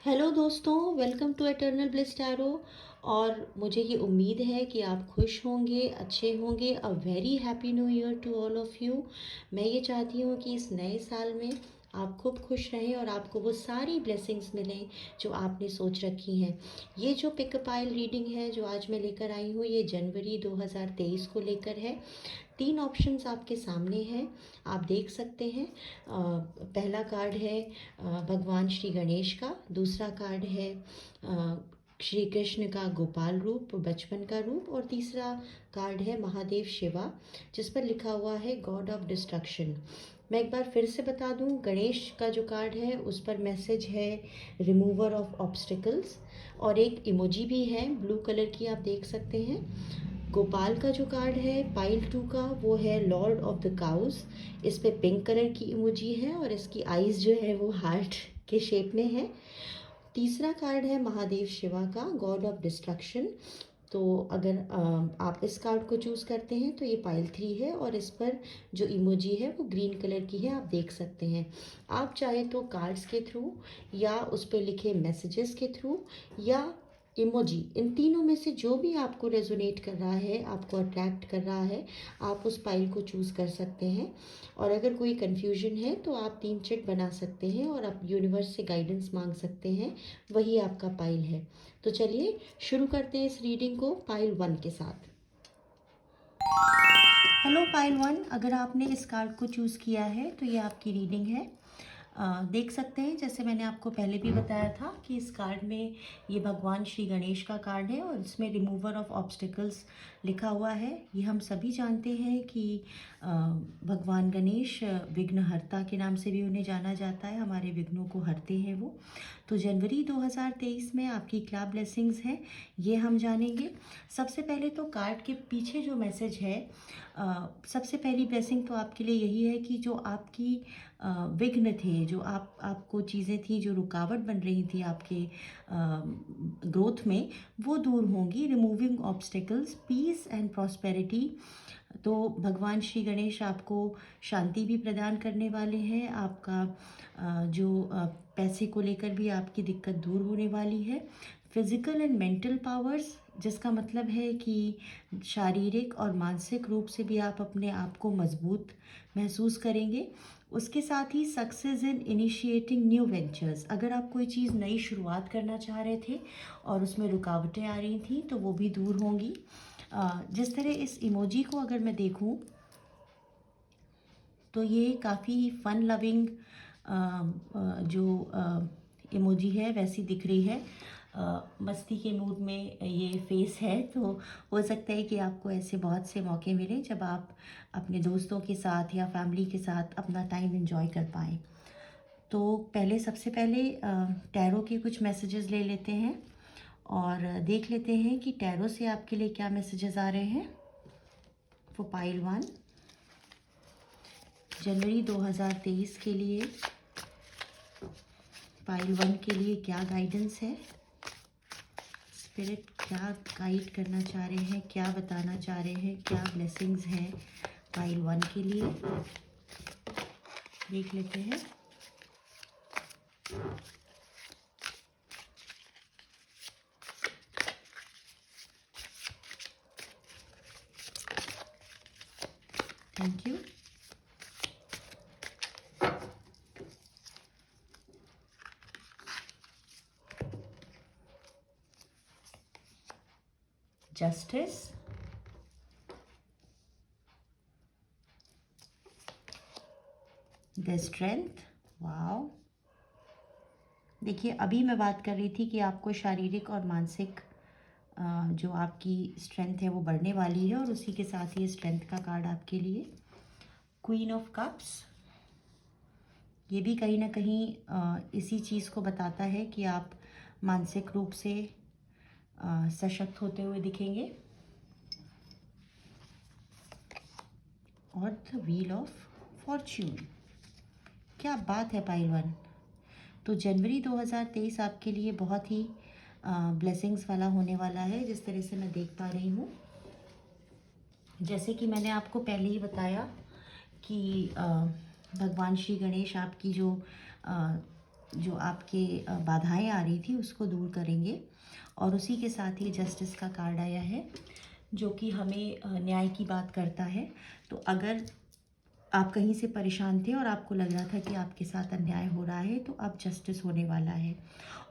Hello दोस्तों, welcome to eternal bliss tarot. और मुझे ये उम्मीद है कि आप खुश होंगे, अच्छे होंगे। A very happy new year to all of you. मैं ये चाहती हूँ कि इस नए साल में आप खूब खुश रहें और आपको वो सारी ब्लेसिंग्स मिलें जो आपने सोच रखी हैं। ये जो पिक अ पाइल रीडिंग है जो आज मैं लेकर आई हूँ, ये जनवरी 2023 को लेकर है। 3 ऑप्शंस आपके सामने हैं, आप देख सकते हैं। पहला कार्ड है भगवान श्री गणेश का, दूसरा कार्ड है श्री कृष्ण का गोपाल रूप, बचपन का रूप, और तीसरा कार्ड है महादेव शिवा, जिस पर लिखा हुआ है गॉड ऑफ डिस्ट्रक्शन। मैं एक बार फिर से बता दूं, गणेश का जो कार्ड है उस पर मैसेज है रिमूवर ऑफ ऑब्स्टिकल्स, और एक इमोजी भी है ब्लू कलर की, आप देख सकते हैं। गोपाल का जो कार्ड है पाइल 2 का, वो है लॉर्ड ऑफ द काउस। इस पे पिंक कलर की इमोजी है और इसकी आईज जो है वो हार्ट के शेप में है। तीसरा कार्ड है महादेव शिवा का, गॉड ऑफ डिस्ट्रक्शन। तो अगर आप इस कार्ड को चूज़ करते हैं तो ये पाइल 3 है, और इस पर जो इमोजी है वो ग्रीन कलर की है, आप देख सकते हैं। आप चाहे तो कार्ड्स के थ्रू, या उस पर लिखे मैसेजेस के थ्रू, या इमोजी, इन तीनों में से जो भी आपको रेजोनेट कर रहा है, आपको अट्रैक्ट कर रहा है, आप उस पाइल को चूज़ कर सकते हैं। और अगर कोई कन्फ्यूजन है तो आप 3 चिट बना सकते हैं और आप यूनिवर्स से गाइडेंस मांग सकते हैं, वही आपका पाइल है। तो चलिए शुरू करते हैं इस रीडिंग को पाइल 1 के साथ। हेलो पाइल 1, अगर आपने इस कार्ड को चूज़ किया है तो ये आपकी रीडिंग है। देख सकते हैं, जैसे मैंने आपको पहले भी बताया था कि इस कार्ड में ये भगवान श्री गणेश का कार्ड है और इसमें रिमूवर ऑफ ऑब्स्टिकल्स लिखा हुआ है। ये हम सभी जानते हैं कि भगवान गणेश विघ्नहर्ता के नाम से भी उन्हें जाना जाता है, हमारे विघ्नों को हरते हैं वो। तो जनवरी 2023 में आपकी क्या ब्लेसिंग्स हैं ये हम जानेंगे। सबसे पहले तो कार्ड के पीछे जो मैसेज है, सबसे पहली ब्लेसिंग तो आपके लिए यही है कि जो आपकी विघ्न थे, जो आपको चीज़ें थी जो रुकावट बन रही थी आपके ग्रोथ में, वो दूर होंगी। Removing obstacles, peace and prosperity. तो भगवान श्री गणेश आपको शांति भी प्रदान करने वाले हैं। आपका पैसे को लेकर भी आपकी दिक्कत दूर होने वाली है। फिजिकल एंड मेंटल पावर्स, जिसका मतलब है कि शारीरिक और मानसिक रूप से भी आप अपने आप को मजबूत महसूस करेंगे। उसके साथ ही success in initiating new ventures, अगर आप कोई चीज़ नई शुरुआत करना चाह रहे थे और उसमें रुकावटें आ रही थी तो वो भी दूर होंगी। जिस तरह इस इमोजी को अगर मैं देखूं तो ये काफ़ी फन लविंग जो इमोजी है वैसी दिख रही है। मस्ती के मूड में ये फेस है, तो हो सकता है कि आपको ऐसे बहुत से मौके मिले जब आप अपने दोस्तों के साथ या फैमिली के साथ अपना टाइम एंजॉय कर पाएँ। तो सबसे पहले टैरो के कुछ मैसेजेस ले लेते हैं और देख लेते हैं कि टैरो से आपके लिए क्या मैसेजेस आ रहे हैं। वो पाइल 1 जनवरी 2023 के लिए, पाइल 1 के लिए क्या गाइडेंस है, स्पिरिट क्या गाइड करना चाह रहे हैं, क्या बताना चाह रहे हैं, क्या ब्लेसिंग्स हैं पाइल 1 के लिए, देख लेते हैं। Thank you. Justice, the strength. Wow, देखिए अभी मैं बात कर रही थी कि आपको शारीरिक और मानसिक जो आपकी स्ट्रेंथ है वो बढ़ने वाली है, और उसी के साथ ही स्ट्रेंथ का कार्ड आपके लिए क्वीन ऑफ कप्स। ये भी कहीं ना कहीं इसी चीज़ को बताता है कि आप मानसिक रूप से सशक्त होते हुए दिखेंगे। और द व्हील ऑफ फॉर्च्यून, क्या बात है पाइल 1। तो जनवरी 2023 आपके लिए बहुत ही ब्लेसिंग्स वाला होने वाला है, जिस तरह से मैं देख पा रही हूँ। जैसे कि मैंने आपको पहले ही बताया कि भगवान श्री गणेश आपकी जो आपके बाधाएं आ रही थी उसको दूर करेंगे। और उसी के साथ ही जस्टिस का कार्ड आया है जो कि हमें न्याय की बात करता है। तो अगर आप कहीं से परेशान थे और आपको लग रहा था कि आपके साथ अन्याय हो रहा है, तो अब जस्टिस होने वाला है।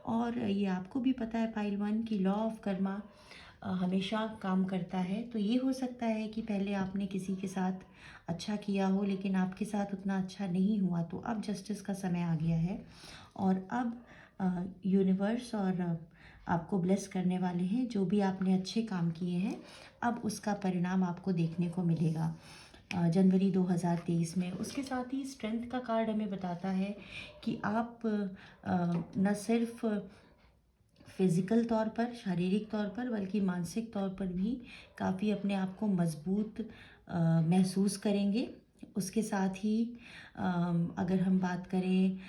और ये आपको भी पता है पाइल वन की लॉ ऑफ कर्मा हमेशा काम करता है। तो ये हो सकता है कि पहले आपने किसी के साथ अच्छा किया हो लेकिन आपके साथ उतना अच्छा नहीं हुआ, तो अब जस्टिस का समय आ गया है और अब यूनिवर्स और आपको ब्लेस करने वाले हैं। जो भी आपने अच्छे काम किए हैं अब उसका परिणाम आपको देखने को मिलेगा जनवरी 2023 में। उसके साथ ही स्ट्रेंथ का कार्ड हमें बताता है कि आप न सिर्फ फिज़िकल तौर पर, शारीरिक तौर पर, बल्कि मानसिक तौर पर भी काफ़ी अपने आप को मजबूत महसूस करेंगे। उसके साथ ही अगर हम बात करें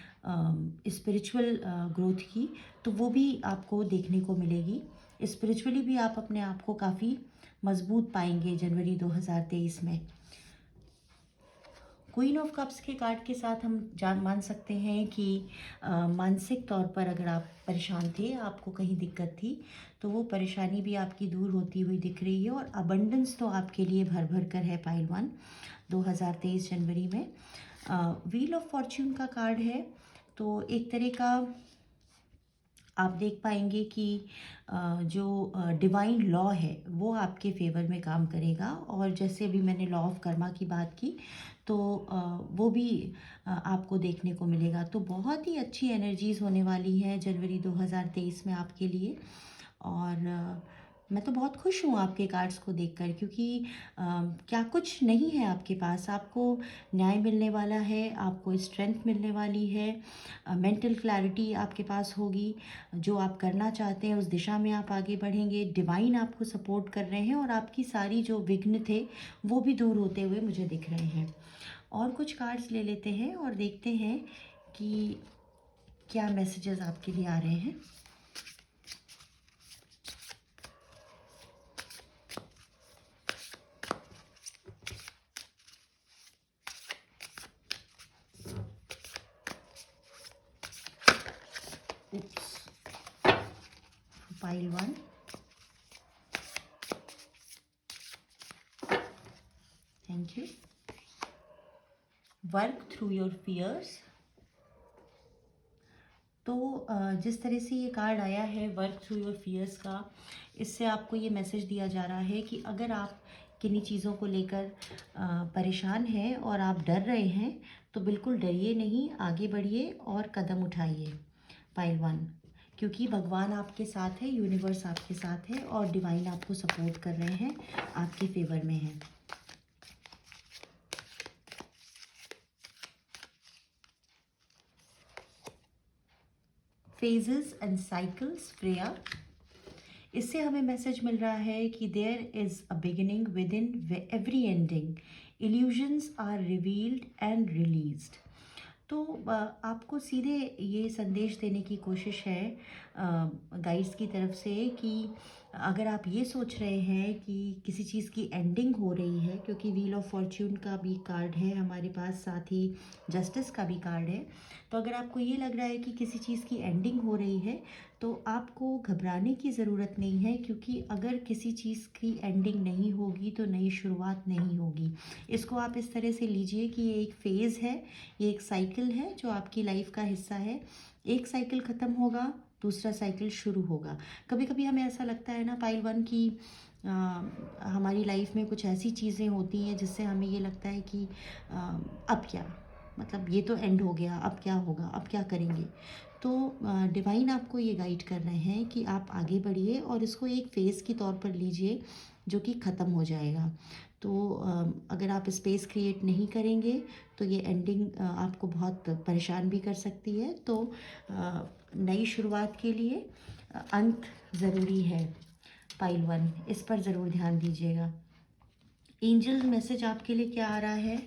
स्पिरिचुअल ग्रोथ की, तो वो भी आपको देखने को मिलेगी। स्पिरिचुअली भी आप अपने आप को काफ़ी मजबूत पाएंगे जनवरी 2023 में। क्वीन ऑफ कप्स के कार्ड के साथ हम मान सकते हैं कि मानसिक तौर पर अगर आप परेशान थे, आपको कहीं दिक्कत थी, तो वो परेशानी भी आपकी दूर होती हुई दिख रही है और अबंडेंस तो आपके लिए भर भर कर है पाइल वन 2023 जनवरी में। व्हील ऑफ फॉर्च्यून का कार्ड है, तो एक तरह का आप देख पाएंगे कि जो डिवाइन लॉ है वो आपके फेवर में काम करेगा। और जैसे अभी मैंने लॉ ऑफ कर्मा की बात की, तो वो भी आपको देखने को मिलेगा। तो बहुत ही अच्छी एनर्जीज़ होने वाली है जनवरी 2023 में आपके लिए। और मैं तो बहुत खुश हूँ आपके कार्ड्स को देखकर, क्योंकि क्या कुछ नहीं है आपके पास। आपको न्याय मिलने वाला है, आपको स्ट्रेंथ मिलने वाली है, मेंटल क्लैरिटी आपके पास होगी। जो आप करना चाहते हैं उस दिशा में आप आगे बढ़ेंगे। डिवाइन आपको सपोर्ट कर रहे हैं और आपकी सारी जो विघ्न थे वो भी दूर होते हुए मुझे दिख रहे हैं। और कुछ कार्ड्स ले लेते हैं और देखते हैं कि क्या मैसेजेस आपके लिए आ रहे हैं। Pile 1, thank you. Work through your fears. तो जिस तरह से ये कार्ड आया है वर्क थ्रू योर फियर्स का, इससे आपको ये मैसेज दिया जा रहा है कि अगर आप किन्हीं चीज़ों को लेकर परेशान हैं और आप डर रहे हैं, तो बिल्कुल डरिए नहीं, आगे बढ़िए और कदम उठाइए पाइल वन। क्योंकि भगवान आपके साथ है, यूनिवर्स आपके साथ है और डिवाइन आपको सपोर्ट कर रहे हैं, आपके फेवर में है। फेजेस एंड साइकिल्स फ्रेया, इससे हमें मैसेज मिल रहा है कि there is a beginning within every ending, illusions are revealed and released. तो आपको सीधे ये संदेश देने की कोशिश है गाइड्स की तरफ से कि अगर आप ये सोच रहे हैं कि किसी चीज़ की एंडिंग हो रही है, क्योंकि व्हील ऑफ फॉर्च्यून का भी कार्ड है हमारे पास, साथ ही जस्टिस का भी कार्ड है, तो अगर आपको ये लग रहा है कि किसी चीज़ की एंडिंग हो रही है, तो आपको घबराने की ज़रूरत नहीं है। क्योंकि अगर किसी चीज़ की एंडिंग नहीं होगी तो नई शुरुआत नहीं होगी। इसको आप इस तरह से लीजिए कि ये एक फ़ेज़ है, ये एक साइकिल है जो आपकी लाइफ का हिस्सा है। एक साइकिल ख़त्म होगा, दूसरा साइकिल शुरू होगा। कभी कभी हमें ऐसा लगता है ना पाइल वन की हमारी लाइफ में कुछ ऐसी चीज़ें होती हैं जिससे हमें ये लगता है कि अब क्या, मतलब ये तो एंड हो गया, अब क्या होगा, अब क्या करेंगे। तो डिवाइन आपको ये गाइड कर रहे हैं कि आप आगे बढ़िए और इसको एक फ़ेज़ के तौर पर लीजिए जो कि ख़त्म हो जाएगा। तो अगर आप स्पेस क्रिएट नहीं करेंगे तो ये एंडिंग आपको बहुत परेशान भी कर सकती है। तो नई शुरुआत के लिए अंत ज़रूरी है पाइल वन, इस पर ज़रूर ध्यान दीजिएगा। एंजल मैसेज आपके लिए क्या आ रहा है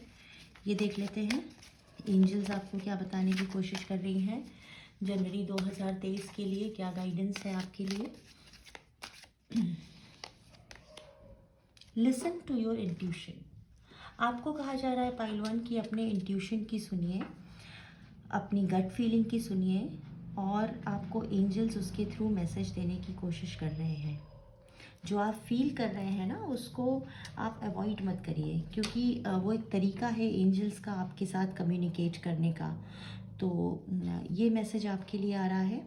ये देख लेते हैं। एंजल्स आपको क्या बताने की कोशिश कर रही हैं जनवरी 2023 के लिए, क्या गाइडेंस है आपके लिए। लिसन टू योर इंट्यूशन, आपको कहा जा रहा है पाइल वन कि अपने इंट्यूशन की सुनिए, अपनी गट फीलिंग की सुनिए, और आपको एंजल्स उसके थ्रू मैसेज देने की कोशिश कर रहे हैं। जो आप फील कर रहे हैं ना, उसको आप अवॉइड मत करिए, क्योंकि वो एक तरीका है एंजल्स का आपके साथ कम्युनिकेट करने का। तो ये मैसेज आपके लिए आ रहा है।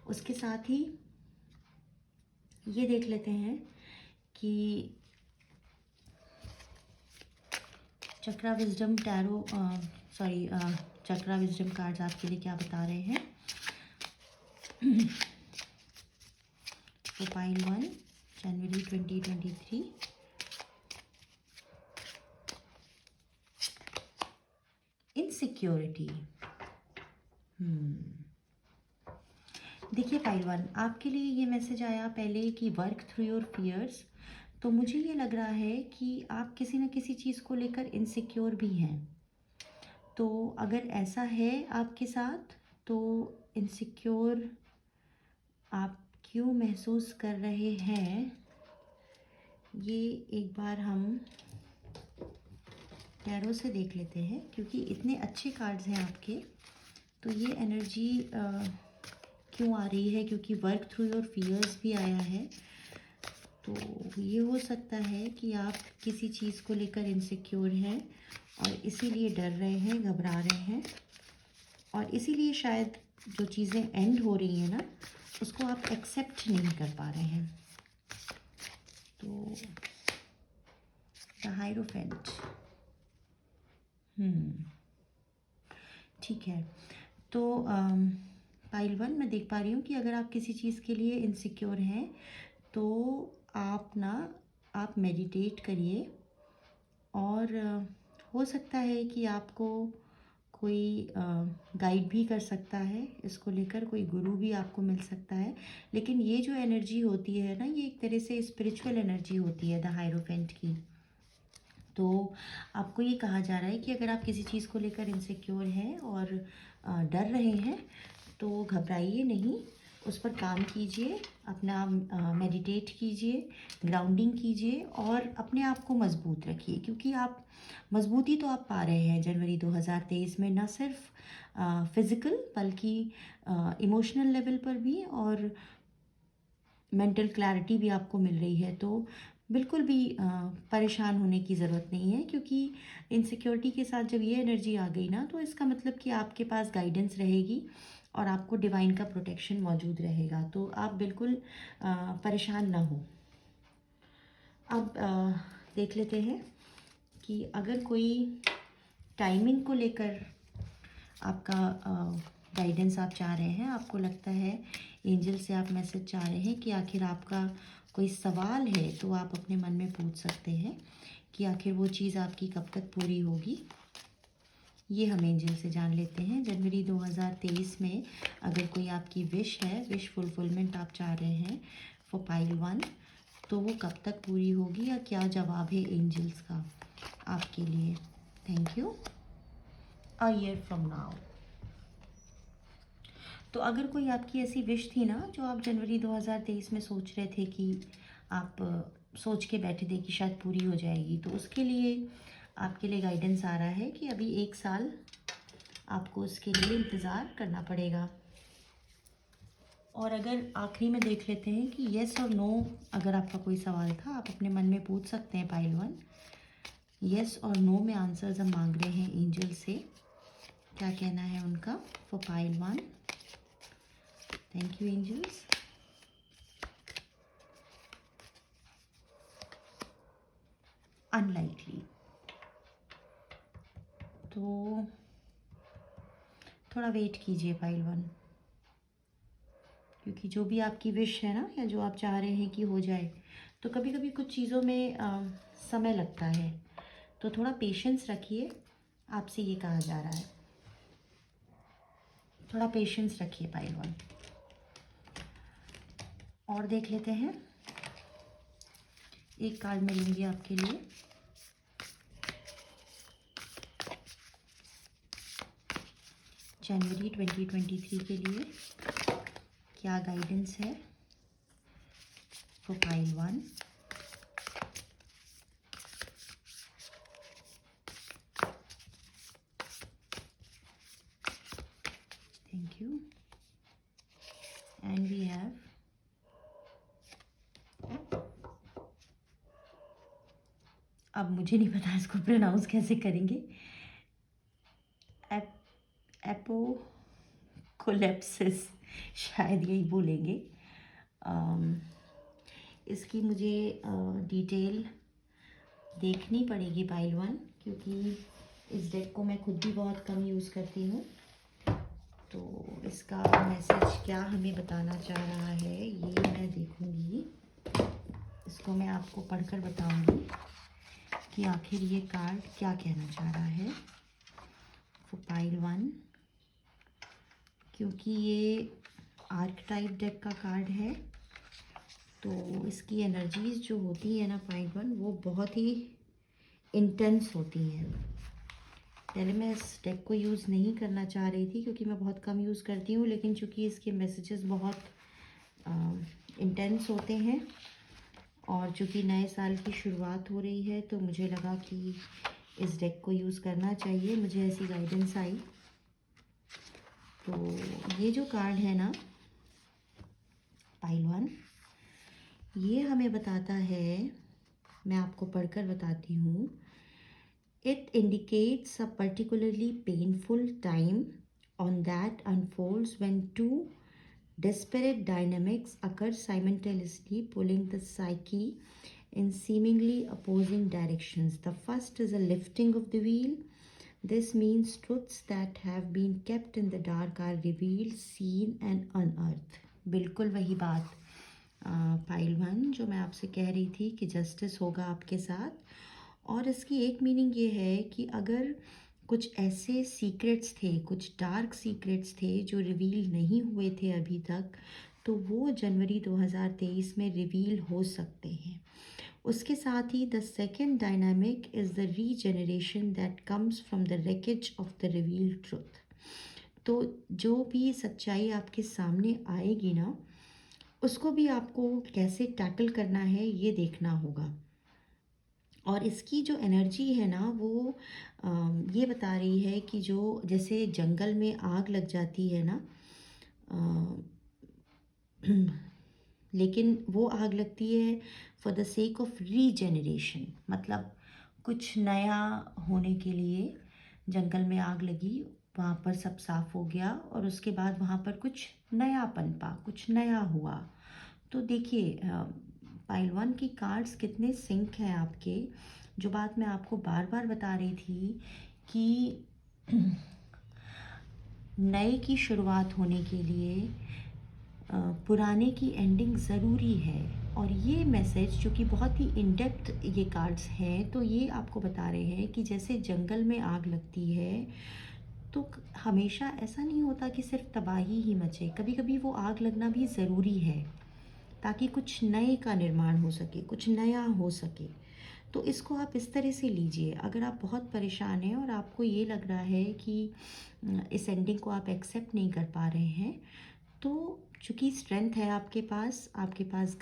उसके साथ ही ये देख लेते हैं कि चक्रा विजडम टैरो चक्रा विजडम कार्ड्स आपके लिए क्या बता रहे हैं। तो पाइल वन, जनवरी 2023। इनसिक्योरिटी। देखिए पाइल वन, आपके लिए ये मैसेज आया पहले कि वर्क थ्रू योर फियर्स। तो मुझे ये लग रहा है कि आप किसी न किसी चीज़ को लेकर इनसिक्योर भी हैं। तो अगर ऐसा है आपके साथ, तो इनसिक्योर आप क्यों महसूस कर रहे हैं, ये एक बार हम टैरो से देख लेते हैं, क्योंकि इतने अच्छे कार्ड्स हैं आपके। तो ये एनर्जी क्यों आ रही है, क्योंकि वर्क थ्रू योर फियर्स भी आया है। तो ये हो सकता है कि आप किसी चीज़ को लेकर इनसिक्योर हैं और इसीलिए डर रहे हैं, घबरा रहे हैं, और इसीलिए शायद जो चीज़ें एंड हो रही हैं ना, उसको आप एक्सेप्ट नहीं कर पा रहे हैं। तो द हायरोफेंट। ठीक है। तो पाइल वन, मैं देख पा रही हूँ कि अगर आप किसी चीज़ के लिए इनसिक्योर हैं, तो आप मेडिटेट करिए, और हो सकता है कि आपको कोई गाइड भी कर सकता है इसको लेकर, कोई गुरु भी आपको मिल सकता है। लेकिन ये जो एनर्जी होती है ना, ये एक तरह से स्पिरिचुअल एनर्जी होती है द हायरोफेंट की। तो आपको ये कहा जा रहा है कि अगर आप किसी चीज़ को लेकर इनसिक्योर हैं और डर रहे हैं, तो घबराइए नहीं, उस पर काम कीजिए, अपना मेडिटेट कीजिए, ग्राउंडिंग कीजिए, और अपने आप को मजबूत रखिए, क्योंकि आप मजबूती तो आप पा रहे हैं जनवरी 2023 में, न सिर्फ फिज़िकल बल्कि इमोशनल लेवल पर भी, और मेंटल क्लैरिटी भी आपको मिल रही है। तो बिल्कुल भी परेशान होने की ज़रूरत नहीं है, क्योंकि इनसिक्योरिटी के साथ जब ये एनर्जी आ गई ना, तो इसका मतलब कि आपके पास गाइडेंस रहेगी और आपको डिवाइन का प्रोटेक्शन मौजूद रहेगा। तो आप बिल्कुल परेशान ना हो। अब देख लेते हैं कि अगर कोई टाइमिंग को लेकर आपका गाइडेंस आप चाह रहे हैं, आपको लगता है एंजल से आप मैसेज चाह रहे हैं कि आखिर आपका कोई सवाल है, तो आप अपने मन में पूछ सकते हैं कि आखिर वो चीज़ आपकी कब तक पूरी होगी। ये हम एंजल से जान लेते हैं। जनवरी 2023 में अगर कोई आपकी विश है, विश फुलफिलमेंट आप चाह रहे हैं फॉर पाइल वन, तो वो कब तक पूरी होगी, या क्या जवाब है एंजल्स का आपके लिए। Thank you. A year from now. तो अगर कोई आपकी ऐसी विश थी ना, जो आप जनवरी 2023 में सोच रहे थे कि आप सोच के बैठे थे कि शायद पूरी हो जाएगी, तो उसके लिए आपके लिए गाइडेंस आ रहा है कि अभी 1 साल आपको उसके लिए इंतज़ार करना पड़ेगा। और अगर आखिरी में देख लेते हैं कि येस और नो, अगर आपका कोई सवाल था, आप अपने मन में पूछ सकते हैं पाइल वन। येस और नो में आंसर्स हम मांग रहे हैं एंजल से, क्या कहना है उनका for pile one. Thank you angels. Unlikely. तो थोड़ा वेट कीजिए पाइल वन, क्योंकि जो भी आपकी विश है ना, या जो आप चाह रहे हैं कि हो जाए, तो कभी कभी कुछ चीज़ों में समय लगता है। तो थोड़ा पेशेंस रखिए, आपसे ये कहा जा रहा है। थोड़ा पेशेंस रखिए पाइल वन। और देख लेते हैं, एक कार्ड मिलेंगे आपके लिए। जनवरी 2023 के लिए क्या गाइडेंस है for pile one. Thank you. And we have अब मुझे नहीं पता इसको प्रोनाउंस कैसे करेंगे, एपोकोलेप्सिस, शायद यही बोलेंगे। इसकी मुझे डिटेल देखनी पड़ेगी पाइल 1, क्योंकि इस डेक को मैं खुद भी बहुत कम यूज़ करती हूँ। तो इसका मैसेज क्या हमें बताना चाह रहा है ये मैं देखूँगी, इसको मैं आपको पढ़कर बताऊँगी कि आखिर ये कार्ड क्या कहना चाह रहा है फॉर पाइल 1, क्योंकि ये आर्कटाइप डेक का कार्ड है। तो इसकी एनर्जीज जो होती है ना पाइल 1, वो बहुत ही इंटेंस होती हैं। पहले मैं इस डेक को यूज़ नहीं करना चाह रही थी क्योंकि मैं बहुत कम यूज़ करती हूँ, लेकिन चूँकि इसके मैसेजेस बहुत इंटेंस होते हैं और चूँकि नए साल की शुरुआत हो रही है, तो मुझे लगा कि इस डेक को यूज़ करना चाहिए, मुझे ऐसी गाइडेंस आई। तो ये जो कार्ड है ना पाइल 1, ये हमें बताता है, मैं आपको पढ़कर बताती हूँ। It indicates a particularly painful time on that unfolds when two disparate dynamics occur simultaneously, pulling the psyche in seemingly opposing directions. The first is a lifting of the veil. This means truths that have been kept in the dark are revealed, seen and unearthed. बिल्कुल वही बात pile 1 जो मैं आपसे कह रही थी कि जस्टिस होगा आपके साथ। और इसकी एक मीनिंग ये है कि अगर कुछ ऐसे सीक्रेट्स थे, कुछ डार्क सीक्रेट्स थे जो रिवील नहीं हुए थे अभी तक, तो वो जनवरी 2023 में रिवील हो सकते हैं। उसके साथ ही the second dynamic is the regeneration that comes from the wreckage of the revealed truth. तो जो भी सच्चाई आपके सामने आएगी ना, उसको भी आपको कैसे टैकल करना है ये देखना होगा। और इसकी जो एनर्जी है ना वो ये बता रही है कि जो जैसे जंगल में आग लग जाती है ना, लेकिन वो आग लगती है for the sake of regeneration, मतलब कुछ नया होने के लिए जंगल में आग लगी, वहाँ पर सब साफ हो गया और उसके बाद वहाँ पर कुछ नया पनपा, कुछ नया हुआ। तो देखिए पाइल 1 की कार्ड्स कितने सिंक हैं आपके। जो बात मैं आपको बार बार बता रही थी कि नए की शुरुआत होने के लिए पुराने की एंडिंग ज़रूरी है। और ये मैसेज जो कि बहुत ही इन डेप्थ ये कार्ड्स हैं, तो ये आपको बता रहे हैं कि जैसे जंगल में आग लगती है तो हमेशा ऐसा नहीं होता कि सिर्फ तबाही ही मचे, कभी कभी वो आग लगना भी ज़रूरी है ताकि कुछ नए का निर्माण हो सके, कुछ नया हो सके। तो इसको आप इस तरह से लीजिए। अगर आप बहुत परेशान हैं और आपको ये लग रहा है कि इस एंडिंग को आप एक्सेप्ट नहीं कर पा रहे हैं, तो चूँकि स्ट्रेंथ है आपके पास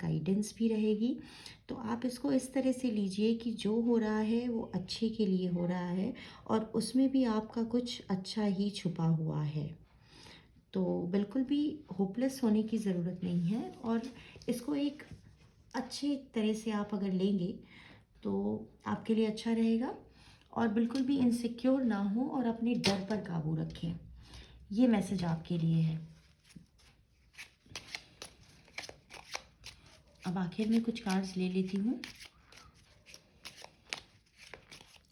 गाइडेंस भी रहेगी, तो आप इसको इस तरह से लीजिए कि जो हो रहा है वो अच्छे के लिए हो रहा है और उसमें भी आपका कुछ अच्छा ही छुपा हुआ है। तो बिल्कुल भी होपलेस होने की ज़रूरत नहीं है और इसको एक अच्छे तरह से आप अगर लेंगे तो आपके लिए अच्छा रहेगा। और बिल्कुल भी इनसिक्योर ना हो और अपने डर पर काबू रखें, ये मैसेज आपके लिए है। अब आखिर में कुछ कार्ड्स ले लेती हूँ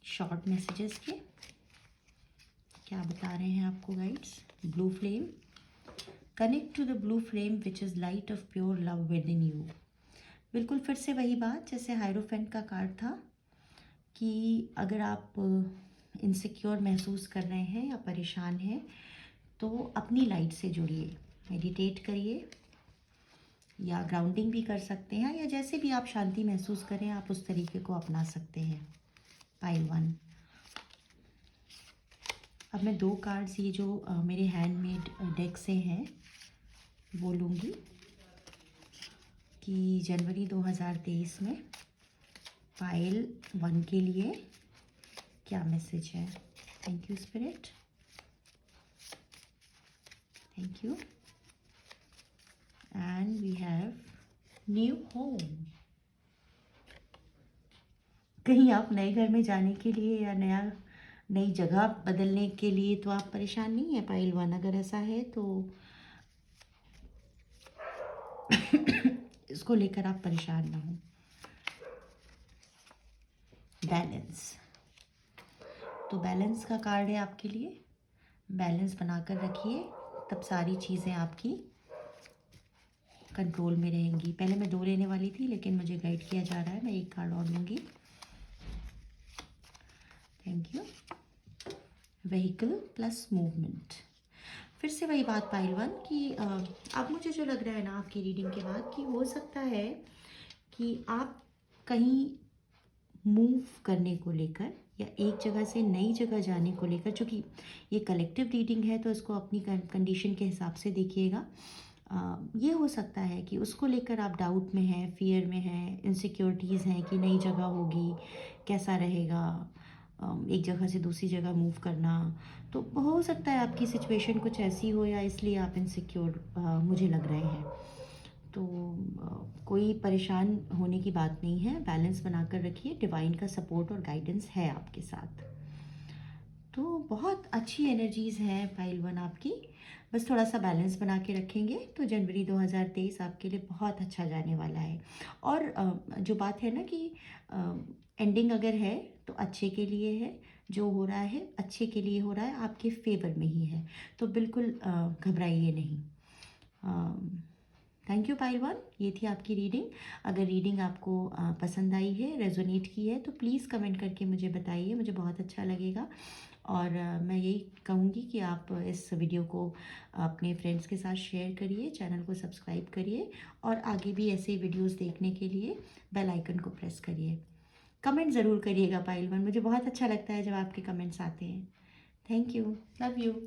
शॉर्ट मैसेजेस के। क्या बता रहे हैं आपको guides? Blue flame, connect to the blue flame which is light of pure love within you. बिल्कुल फिर से वही बात जैसे हायरोफेंट का कार्ड था कि अगर आप इनसिक्योर महसूस कर रहे हैं या परेशान हैं तो अपनी लाइट से जुड़िए, मेडिटेट करिए या ग्राउंडिंग भी कर सकते हैं, या जैसे भी आप शांति महसूस करें आप उस तरीके को अपना सकते हैं। पाइल 1, अब मैं 2 कार्ड्स ये जो मेरे हैंडमेड डेक से हैं वो लूँगी कि जनवरी 2023 में पाइल 1 के लिए क्या मैसेज है। Thank you spirit, thank you. And we have new home. कहीं आप नए घर में जाने के लिए या नई जगह बदलने के लिए तो आप परेशान नहीं है पाइल वन? अगर ऐसा है तो इसको लेकर आप परेशान ना हो। बैलेंस, तो बैलेंस का कार्ड है आपके लिए। बैलेंस बनाकर रखिए, तब सारी चीज़ें आपकी कंट्रोल में रहेंगी। पहले मैं 2 लेने वाली थी, लेकिन मुझे गाइड किया जा रहा है, मैं 1 कार्ड और लूँगी। Thank you. Vehicle plus movement. फिर से वही बात पाइल वन कि अब मुझे जो लग रहा है ना आपकी रीडिंग के बाद, कि हो सकता है कि आप कहीं मूव करने को लेकर या एक जगह से नई जगह जाने को लेकर, चूँकि ये कलेक्टिव रीडिंग है तो इसको अपनी कंडीशन के हिसाब से देखिएगा। ये हो सकता है कि उसको लेकर आप डाउट में हैं, फियर में हैं, इनसिक्योरिटीज़ हैं कि नई जगह होगी, कैसा रहेगा, एक जगह से दूसरी जगह मूव करना। तो हो सकता है आपकी सिचुएशन कुछ ऐसी हो, या इसलिए आप इनसिक्योर मुझे लग रहे हैं। तो कोई परेशान होने की बात नहीं है, बैलेंस बनाकर रखिए, डिवाइन का सपोर्ट और गाइडेंस है आपके साथ। तो बहुत अच्छी एनर्जीज़ हैं पाइल वन आपकी। बस थोड़ा सा बैलेंस बना के रखेंगे तो जनवरी 2023 आपके लिए बहुत अच्छा जाने वाला है। और जो बात है ना कि एंडिंग अगर है तो अच्छे के लिए है, जो हो रहा है अच्छे के लिए हो रहा है, आपके फेवर में ही है, तो बिल्कुल घबराइए नहीं। थैंक यू पाइल वन, ये थी आपकी रीडिंग। अगर रीडिंग आपको पसंद आई है, रेजोनेट की है, तो प्लीज़ कमेंट करके मुझे बताइए, मुझे बहुत अच्छा लगेगा। और मैं यही कहूँगी कि आप इस वीडियो को अपने फ्रेंड्स के साथ शेयर करिए, चैनल को सब्सक्राइब करिए, और आगे भी ऐसे वीडियोस देखने के लिए बेल आइकन को प्रेस करिए। कमेंट ज़रूर करिएगा पाइल वन, मुझे बहुत अच्छा लगता है जब आपके कमेंट्स आते हैं। Thank you, love you.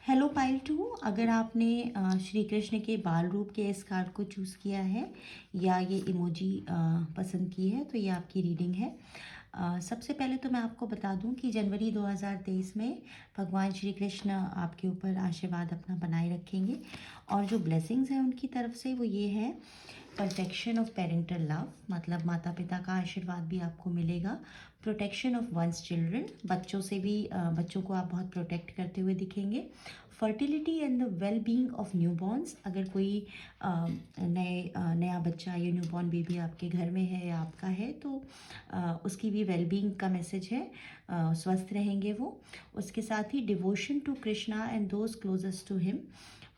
Hello pile two, अगर आपने श्री कृष्ण के बाल रूप के इस कार्ड को चूज़ किया है या ये इमोजी पसंद की है, तो ये आपकी रीडिंग है। सबसे पहले तो मैं आपको बता दूं कि जनवरी 2023 में भगवान श्री कृष्ण आपके ऊपर आशीर्वाद अपना बनाए रखेंगे, और जो ब्लेसिंग्स हैं उनकी तरफ से वो ये है, परफेक्शन ऑफ पेरेंटल लव, मतलब माता पिता का आशीर्वाद भी आपको मिलेगा। प्रोटेक्शन ऑफ वंस चिल्ड्रन, बच्चों से भी बच्चों को आप बहुत प्रोटेक्ट करते हुए दिखेंगे। Fertility and the well being of new borns, अगर कोई नया बच्चा या न्यू बॉर्न बेबी आपके घर में है या आपका है, तो उसकी भी वेल बींग का मैसेज है, स्वस्थ रहेंगे वो। उसके साथ ही devotion to Krishna and those closest to him,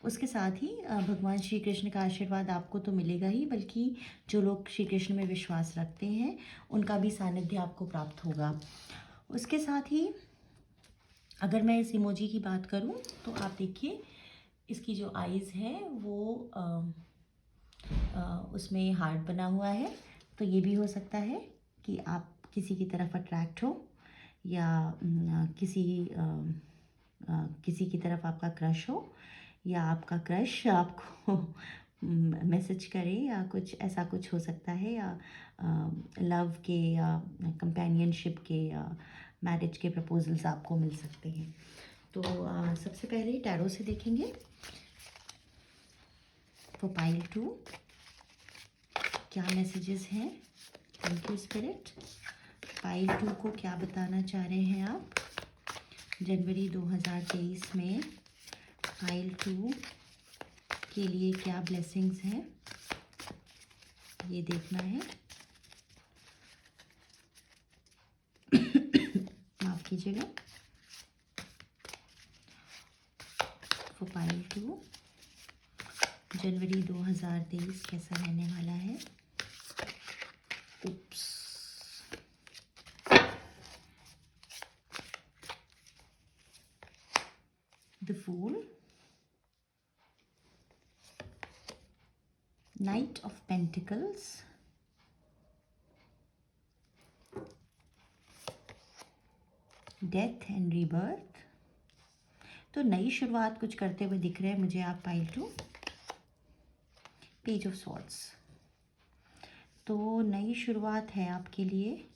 उसके साथ ही भगवान श्री कृष्ण का आशीर्वाद आपको तो मिलेगा ही, बल्कि जो लोग श्री कृष्ण में विश्वास रखते हैं उनका भी सानिध्य आपको प्राप्त होगा। उसके साथ ही अगर मैं इस इमोजी की बात करूं तो आप देखिए, इसकी जो आईज़ है वो उसमें हार्ट बना हुआ है, तो ये भी हो सकता है कि आप किसी की तरफ अट्रैक्ट हो, या किसी की तरफ आपका क्रश हो, या आपका क्रश आपको मैसेज करे, या कुछ ऐसा कुछ हो सकता है, या लव के या कंपेनियनशिप के या मैरिज के प्रपोजल्स आपको मिल सकते हैं। तो सबसे पहले टैरो से देखेंगे तो पाइल टू क्या मैसेजेस हैं। Thank you spirit. Pile two को क्या बताना चाह रहे हैं आप जनवरी 2023 में? पाइल टू के लिए क्या ब्लेसिंग्स हैं ये देखना है। माफ कीजिएगा। पाइल टू जनवरी 2023 कैसा रहने वाला है? Oops, the fool, knight of pentacles, death and rebirth. तो नई शुरुआत कुछ करते हुए दिख रहे हैं मुझे आप pile two. Page of swords, तो नई शुरुआत है आपके लिए,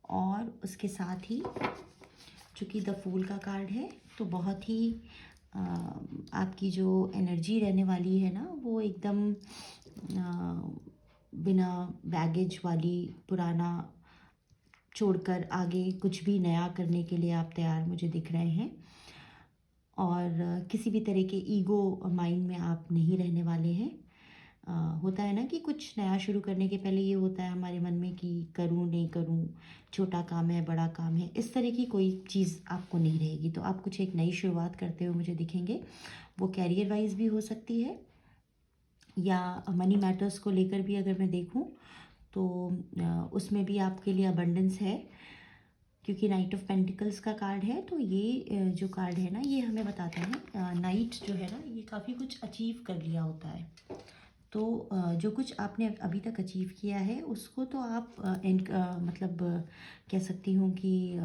और उसके साथ ही चूँकि द फूल का कार्ड है तो बहुत ही आपकी जो एनर्जी रहने वाली है ना वो एकदम बिना बैगेज वाली, पुराना छोड़कर आगे कुछ भी नया करने के लिए आप तैयार मुझे दिख रहे हैं। और किसी भी तरह के ईगो माइंड में आप नहीं रहने वाले हैं। होता है ना कि कुछ नया शुरू करने के पहले ये होता है हमारे मन में कि करूँ नहीं करूँ, छोटा काम है बड़ा काम है, इस तरह की कोई चीज़ आपको नहीं रहेगी। तो आप कुछ एक नई शुरुआत करते हुए मुझे दिखेंगे। वो कैरियर वाइज भी हो सकती है या मनी मैटर्स को लेकर भी अगर मैं देखूँ तो उसमें भी आपके लिए अबंडेंस है, क्योंकि नाइट ऑफ पेंटिकल्स का कार्ड है। तो ये जो कार्ड है ना ये हमें बताता है नाइट जो है ना ये काफ़ी कुछ अचीव कर लिया होता है। तो जो कुछ आपने अभी तक अचीव किया है उसको तो आप मतलब कह सकती हूँ कि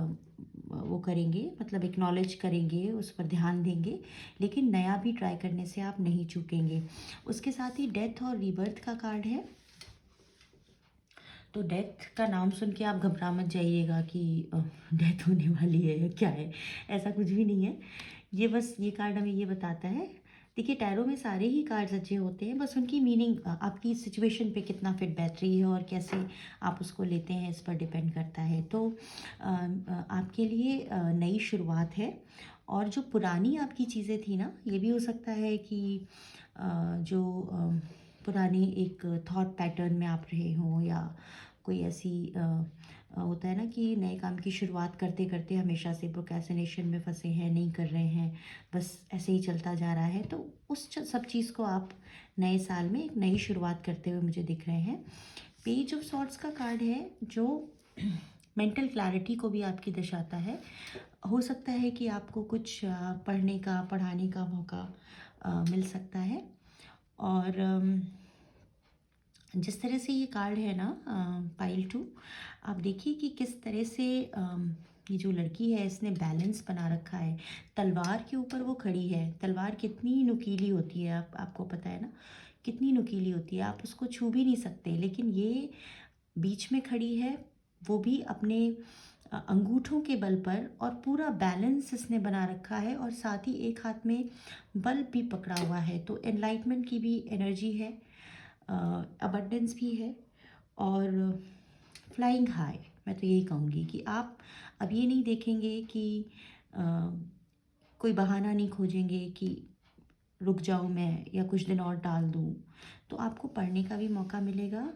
वो करेंगे, मतलब एक्नॉलेज करेंगे, उस पर ध्यान देंगे, लेकिन नया भी ट्राई करने से आप नहीं चूकेंगे। उसके साथ ही डेथ और रीबर्थ का कार्ड है। तो डेथ का नाम सुन के आप घबरा मत जाइएगा कि डेथ होने वाली है या क्या है, ऐसा कुछ भी नहीं है। ये बस ये कार्ड हमें ये बताता है, देखिए टैरो में सारे ही कार्ड्स अच्छे होते हैं, बस उनकी मीनिंग आपकी सिचुएशन पे कितना फिट बैटरी है और कैसे आप उसको लेते हैं इस पर डिपेंड करता है। तो आपके लिए नई शुरुआत है। और जो पुरानी आपकी चीज़ें थी ना, ये भी हो सकता है कि जो पुरानी एक थॉट पैटर्न में आप रहे हों या कोई ऐसी होता है ना कि नए काम की शुरुआत करते करते हमेशा से प्रोक्रेस्टिनेशन में फंसे हैं, नहीं कर रहे हैं, बस ऐसे ही चलता जा रहा है। तो उस सब चीज़ को आप नए साल में एक नई शुरुआत करते हुए मुझे दिख रहे हैं। पेज ऑफ सॉर्ट्स का कार्ड है जो मेंटल क्लैरिटी को भी आपकी दर्शाता है। हो सकता है कि आपको कुछ पढ़ने का, पढ़ाने का मौका मिल सकता है। और जिस तरह से ये कार्ड है ना पाइल 2, आप देखिए कि किस तरह से ये जो लड़की है इसने बैलेंस बना रखा है। तलवार के ऊपर वो खड़ी है। तलवार कितनी नुकीली होती है, आपको पता है ना कितनी नुकीली होती है, आप उसको छू भी नहीं सकते, लेकिन ये बीच में खड़ी है, वो भी अपने अंगूठों के बल पर, और पूरा बैलेंस इसने बना रखा है और साथ ही एक हाथ में बल्ब भी पकड़ा हुआ है। तो एनलाइटमेंट की भी एनर्जी है, अबंडेंस भी है और फ्लाइंग हाई। मैं तो यही कहूँगी कि आप अब ये नहीं देखेंगे कि कोई बहाना नहीं खोजेंगे कि रुक जाऊँ मैं या कुछ दिन और टाल दूँ। तो आपको पढ़ने का भी मौका मिलेगा,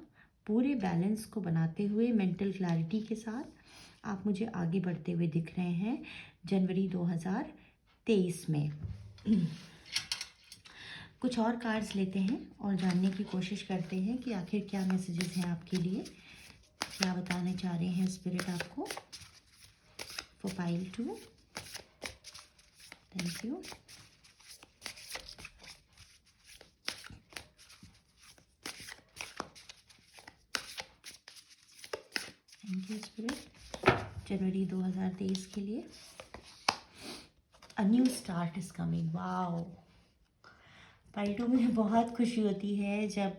पूरे बैलेंस को बनाते हुए मेंटल क्लैरिटी के साथ आप मुझे आगे बढ़ते हुए दिख रहे हैं जनवरी 2023 में। कुछ और कार्ड्स लेते हैं और जानने की कोशिश करते हैं कि आखिर क्या मैसेजेस हैं आपके लिए, क्या बताने चाह रहे हैं स्पिरिट आपको for pile 2। Thank you. Thank you spirit. जनवरी 2023 के लिए a new start is coming. Wow, pile 2 मुझे बहुत खुशी होती है जब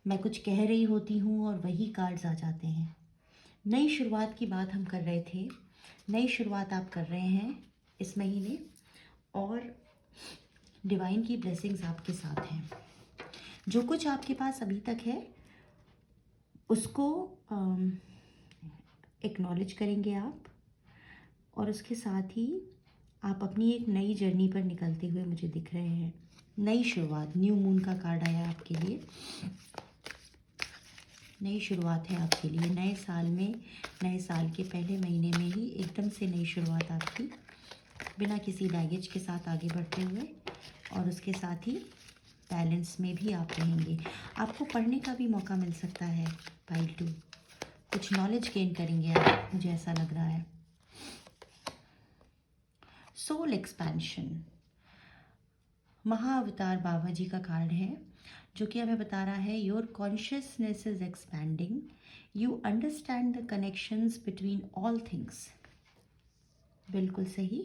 मैं कुछ कह रही होती हूँ और वही कार्ड्स आ जाते हैं। नई शुरुआत की बात हम कर रहे थे, नई शुरुआत आप कर रहे हैं इस महीने और डिवाइन की ब्लेसिंग्स आपके साथ हैं। जो कुछ आपके पास अभी तक है उसको एक्नॉलेज करेंगे आप, और उसके साथ ही आप अपनी एक नई जर्नी पर निकलते हुए मुझे दिख रहे हैं। नई शुरुआत, न्यू मून का कार्ड आया आपके लिए। नई शुरुआत है आपके लिए नए साल में, नए साल के पहले महीने में ही एकदम से नई शुरुआत आपकी, बिना किसी बैगेज के साथ आगे बढ़ते हुए, और उसके साथ ही बैलेंस में भी आप रहेंगे। आपको पढ़ने का भी मौका मिल सकता है पाइल 2, कुछ नॉलेज गेन करेंगे आप, मुझे ऐसा लग रहा है। सोल एक्सपेंशन, महाअवतार बाबा जी का कार्ड है जो कि हमें बता रहा है your consciousness is expanding, you understand the connections between all things. बिल्कुल सही,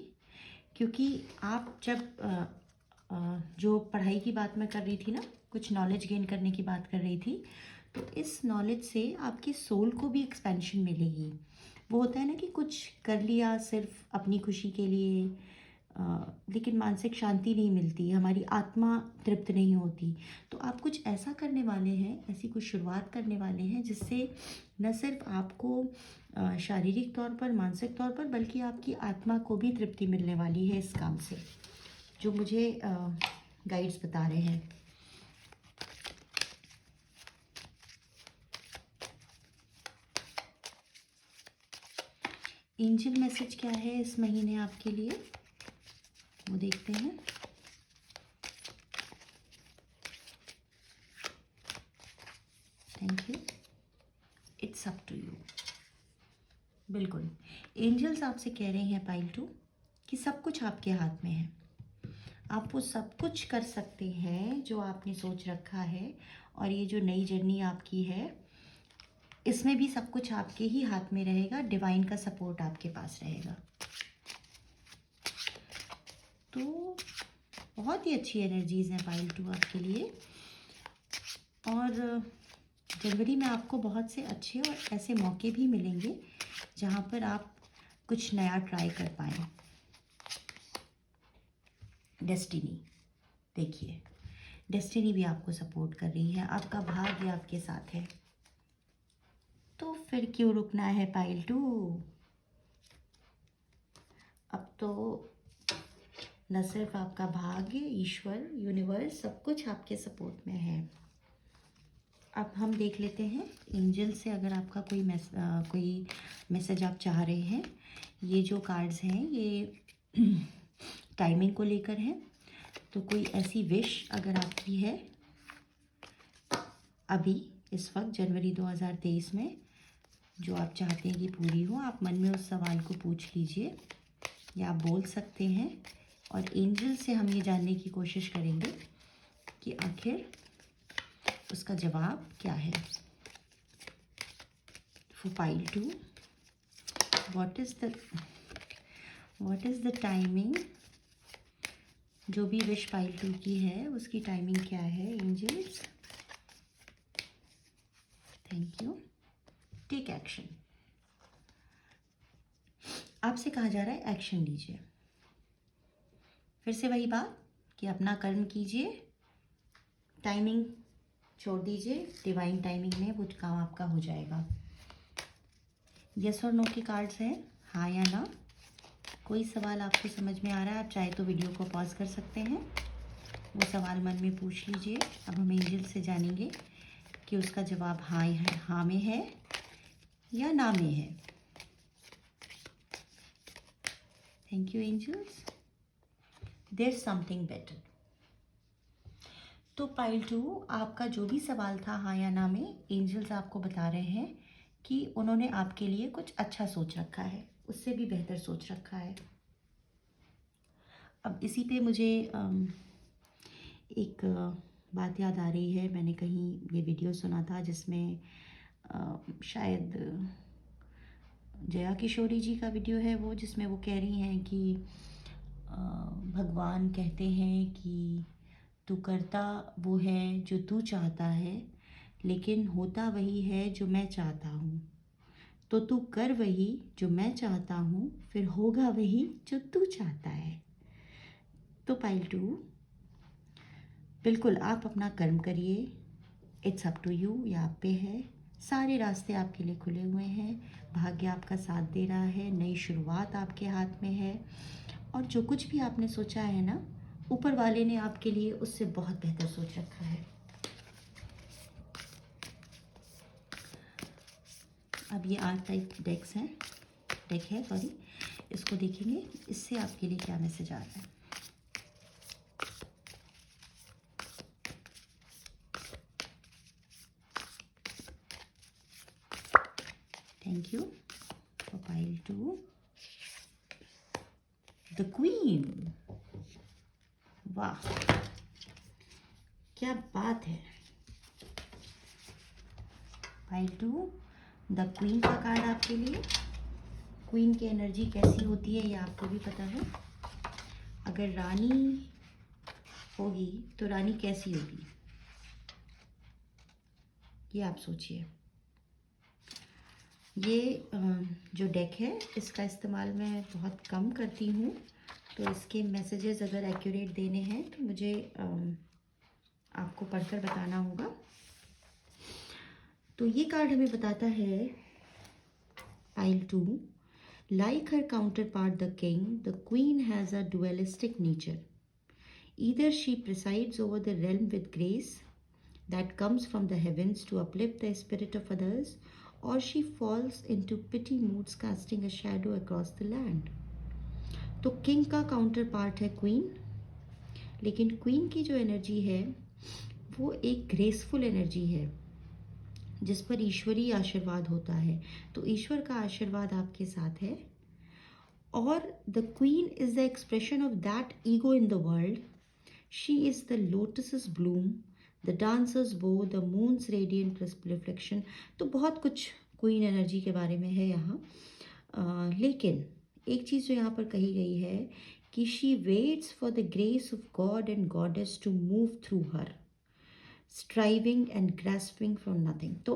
क्योंकि आप जब जो पढ़ाई की बात मैं कर रही थी ना, कुछ नॉलेज गेन करने की बात कर रही थी, तो इस नॉलेज से आपकी सोल को भी एक्सपेंशन मिलेगी। वो होता है ना कि कुछ कर लिया सिर्फ अपनी खुशी के लिए, लेकिन मानसिक शांति नहीं मिलती, हमारी आत्मा तृप्त नहीं होती। तो आप कुछ ऐसा करने वाले हैं, ऐसी कुछ शुरुआत करने वाले हैं जिससे न सिर्फ आपको शारीरिक तौर पर, मानसिक तौर पर, बल्कि आपकी आत्मा को भी तृप्ति मिलने वाली है इस काम से, जो मुझे गाइड्स बता रहे हैं। एंजल मैसेज क्या है इस महीने आपके लिए, वो देखते हैं। Thank you. It's up to you. बिल्कुल, एंजल्स आपसे कह रहे हैं पाइल 2 कि सब कुछ आपके हाथ में है। आप वो सब कुछ कर सकते हैं जो आपने सोच रखा है, और ये जो नई जर्नी आपकी है इसमें भी सब कुछ आपके ही हाथ में रहेगा। डिवाइन का सपोर्ट आपके पास रहेगा। तो बहुत ही अच्छी एनर्जीज हैं पाइल 2 आपके लिए। और जनवरी में आपको बहुत से अच्छे और ऐसे मौके भी मिलेंगे जहाँ पर आप कुछ नया ट्राई कर पाएँ। डेस्टिनी, देखिए डेस्टिनी भी आपको सपोर्ट कर रही है, आपका भाग्य आपके साथ है। तो फिर क्यों रुकना है पाइल 2? अब तो न सिर्फ आपका भाग्य, ईश्वर, यूनिवर्स, सब कुछ आपके सपोर्ट में है। अब हम देख लेते हैं एंजल से, अगर आपका कोई मैसेज आप चाह रहे हैं। ये जो कार्ड्स हैं ये टाइमिंग को लेकर हैं। तो कोई ऐसी विश अगर आपकी है अभी इस वक्त जनवरी 2023 में, जो आप चाहते हैं कि पूरी हो, आप मन में उस सवाल को पूछ लीजिए या आप बोल सकते हैं। और एंजल से हम ये जानने की कोशिश करेंगे कि आखिर उसका जवाब क्या है। For pile 2, what is the timing? जो भी विश पाइल 2 की है उसकी टाइमिंग क्या है angels? Thank you. Take action. आपसे कहा जा रहा है एक्शन लीजिए। फिर से वही बात कि अपना कर्म कीजिए, टाइमिंग छोड़ दीजिए, डिवाइन टाइमिंग में वो काम आपका हो जाएगा। यस और नो के कार्ड्स हैं, हाँ या ना। कोई सवाल आपको समझ में आ रहा है, आप चाहे तो वीडियो को पॉज कर सकते हैं, वो सवाल मन में पूछ लीजिए। अब हम एंजल से जानेंगे कि उसका जवाब हाँ है, हाँ में है या ना में है। Thank you angels. There something better. तो पाइल 2, आपका जो भी सवाल था हाँ या ना में, एंजल्स आपको बता रहे हैं कि उन्होंने आपके लिए कुछ अच्छा सोच रखा है, उससे भी बेहतर सोच रखा है। अब इसी पे मुझे एक बात याद आ रही है। मैंने कहीं ये वीडियो सुना था जिसमें शायद जया किशोरी जी का वीडियो है वो, जिसमें वो कह रही हैं कि भगवान कहते हैं कि तू करता वो है जो तू चाहता है, लेकिन होता वही है जो मैं चाहता हूँ। तो तू कर वही जो मैं चाहता हूँ, फिर होगा वही जो तू चाहता है। तो पाइल 2, बिल्कुल आप अपना कर्म करिए। इट्स अप टू यू, ये आप पे है। सारे रास्ते आपके लिए खुले हुए हैं, भाग्य आपका साथ दे रहा है, नई शुरुआत आपके हाथ में है। और जो कुछ भी आपने सोचा है ना, ऊपर वाले ने आपके लिए उससे बहुत बेहतर सोच रखा है। अब ये आर्ट टाइप डेक है सॉरी, इसको देखेंगे इससे आपके लिए क्या मैसेज आ रहा है। Thank you for pile 2। The queen, वाह क्या बात है। पाइल 2, द क्वीन का कार्ड आपके लिए। क्वीन की एनर्जी कैसी होती है ये आपको भी पता है। अगर रानी होगी तो रानी कैसी होगी, ये आप सोचिए। ये जो डेक है इसका इस्तेमाल मैं बहुत कम करती हूँ, तो इसके मैसेजेस अगर एक्यूरेट देने हैं तो मुझे आपको पढ़कर बताना होगा। तो ये कार्ड हमें बताता है, pile 2, like her counterpart the king, the queen has a dualistic nature. Either she presides over the realm with grace that comes from the heavens to uplift the spirit of others, or she falls into pity moods casting a shadow across the land. तो king का counter part है queen, लेकिन queen की जो energy है वो एक graceful energy है जिस पर ईश्वरीय आशीर्वाद होता है। तो ईश्वर का आशीर्वाद आपके साथ है, और the queen is the expression of that ego in the world. She is the lotus Bloom, the dancers बो, द मून्स रेडियंट रिफ्लेक्शन। तो बहुत कुछ क्वीन एनर्जी के बारे में है यहाँ। लेकिन एक चीज़ जो यहाँ पर कही गई है कि she waits for the grace of God and goddess to move through her, striving and grasping from nothing. तो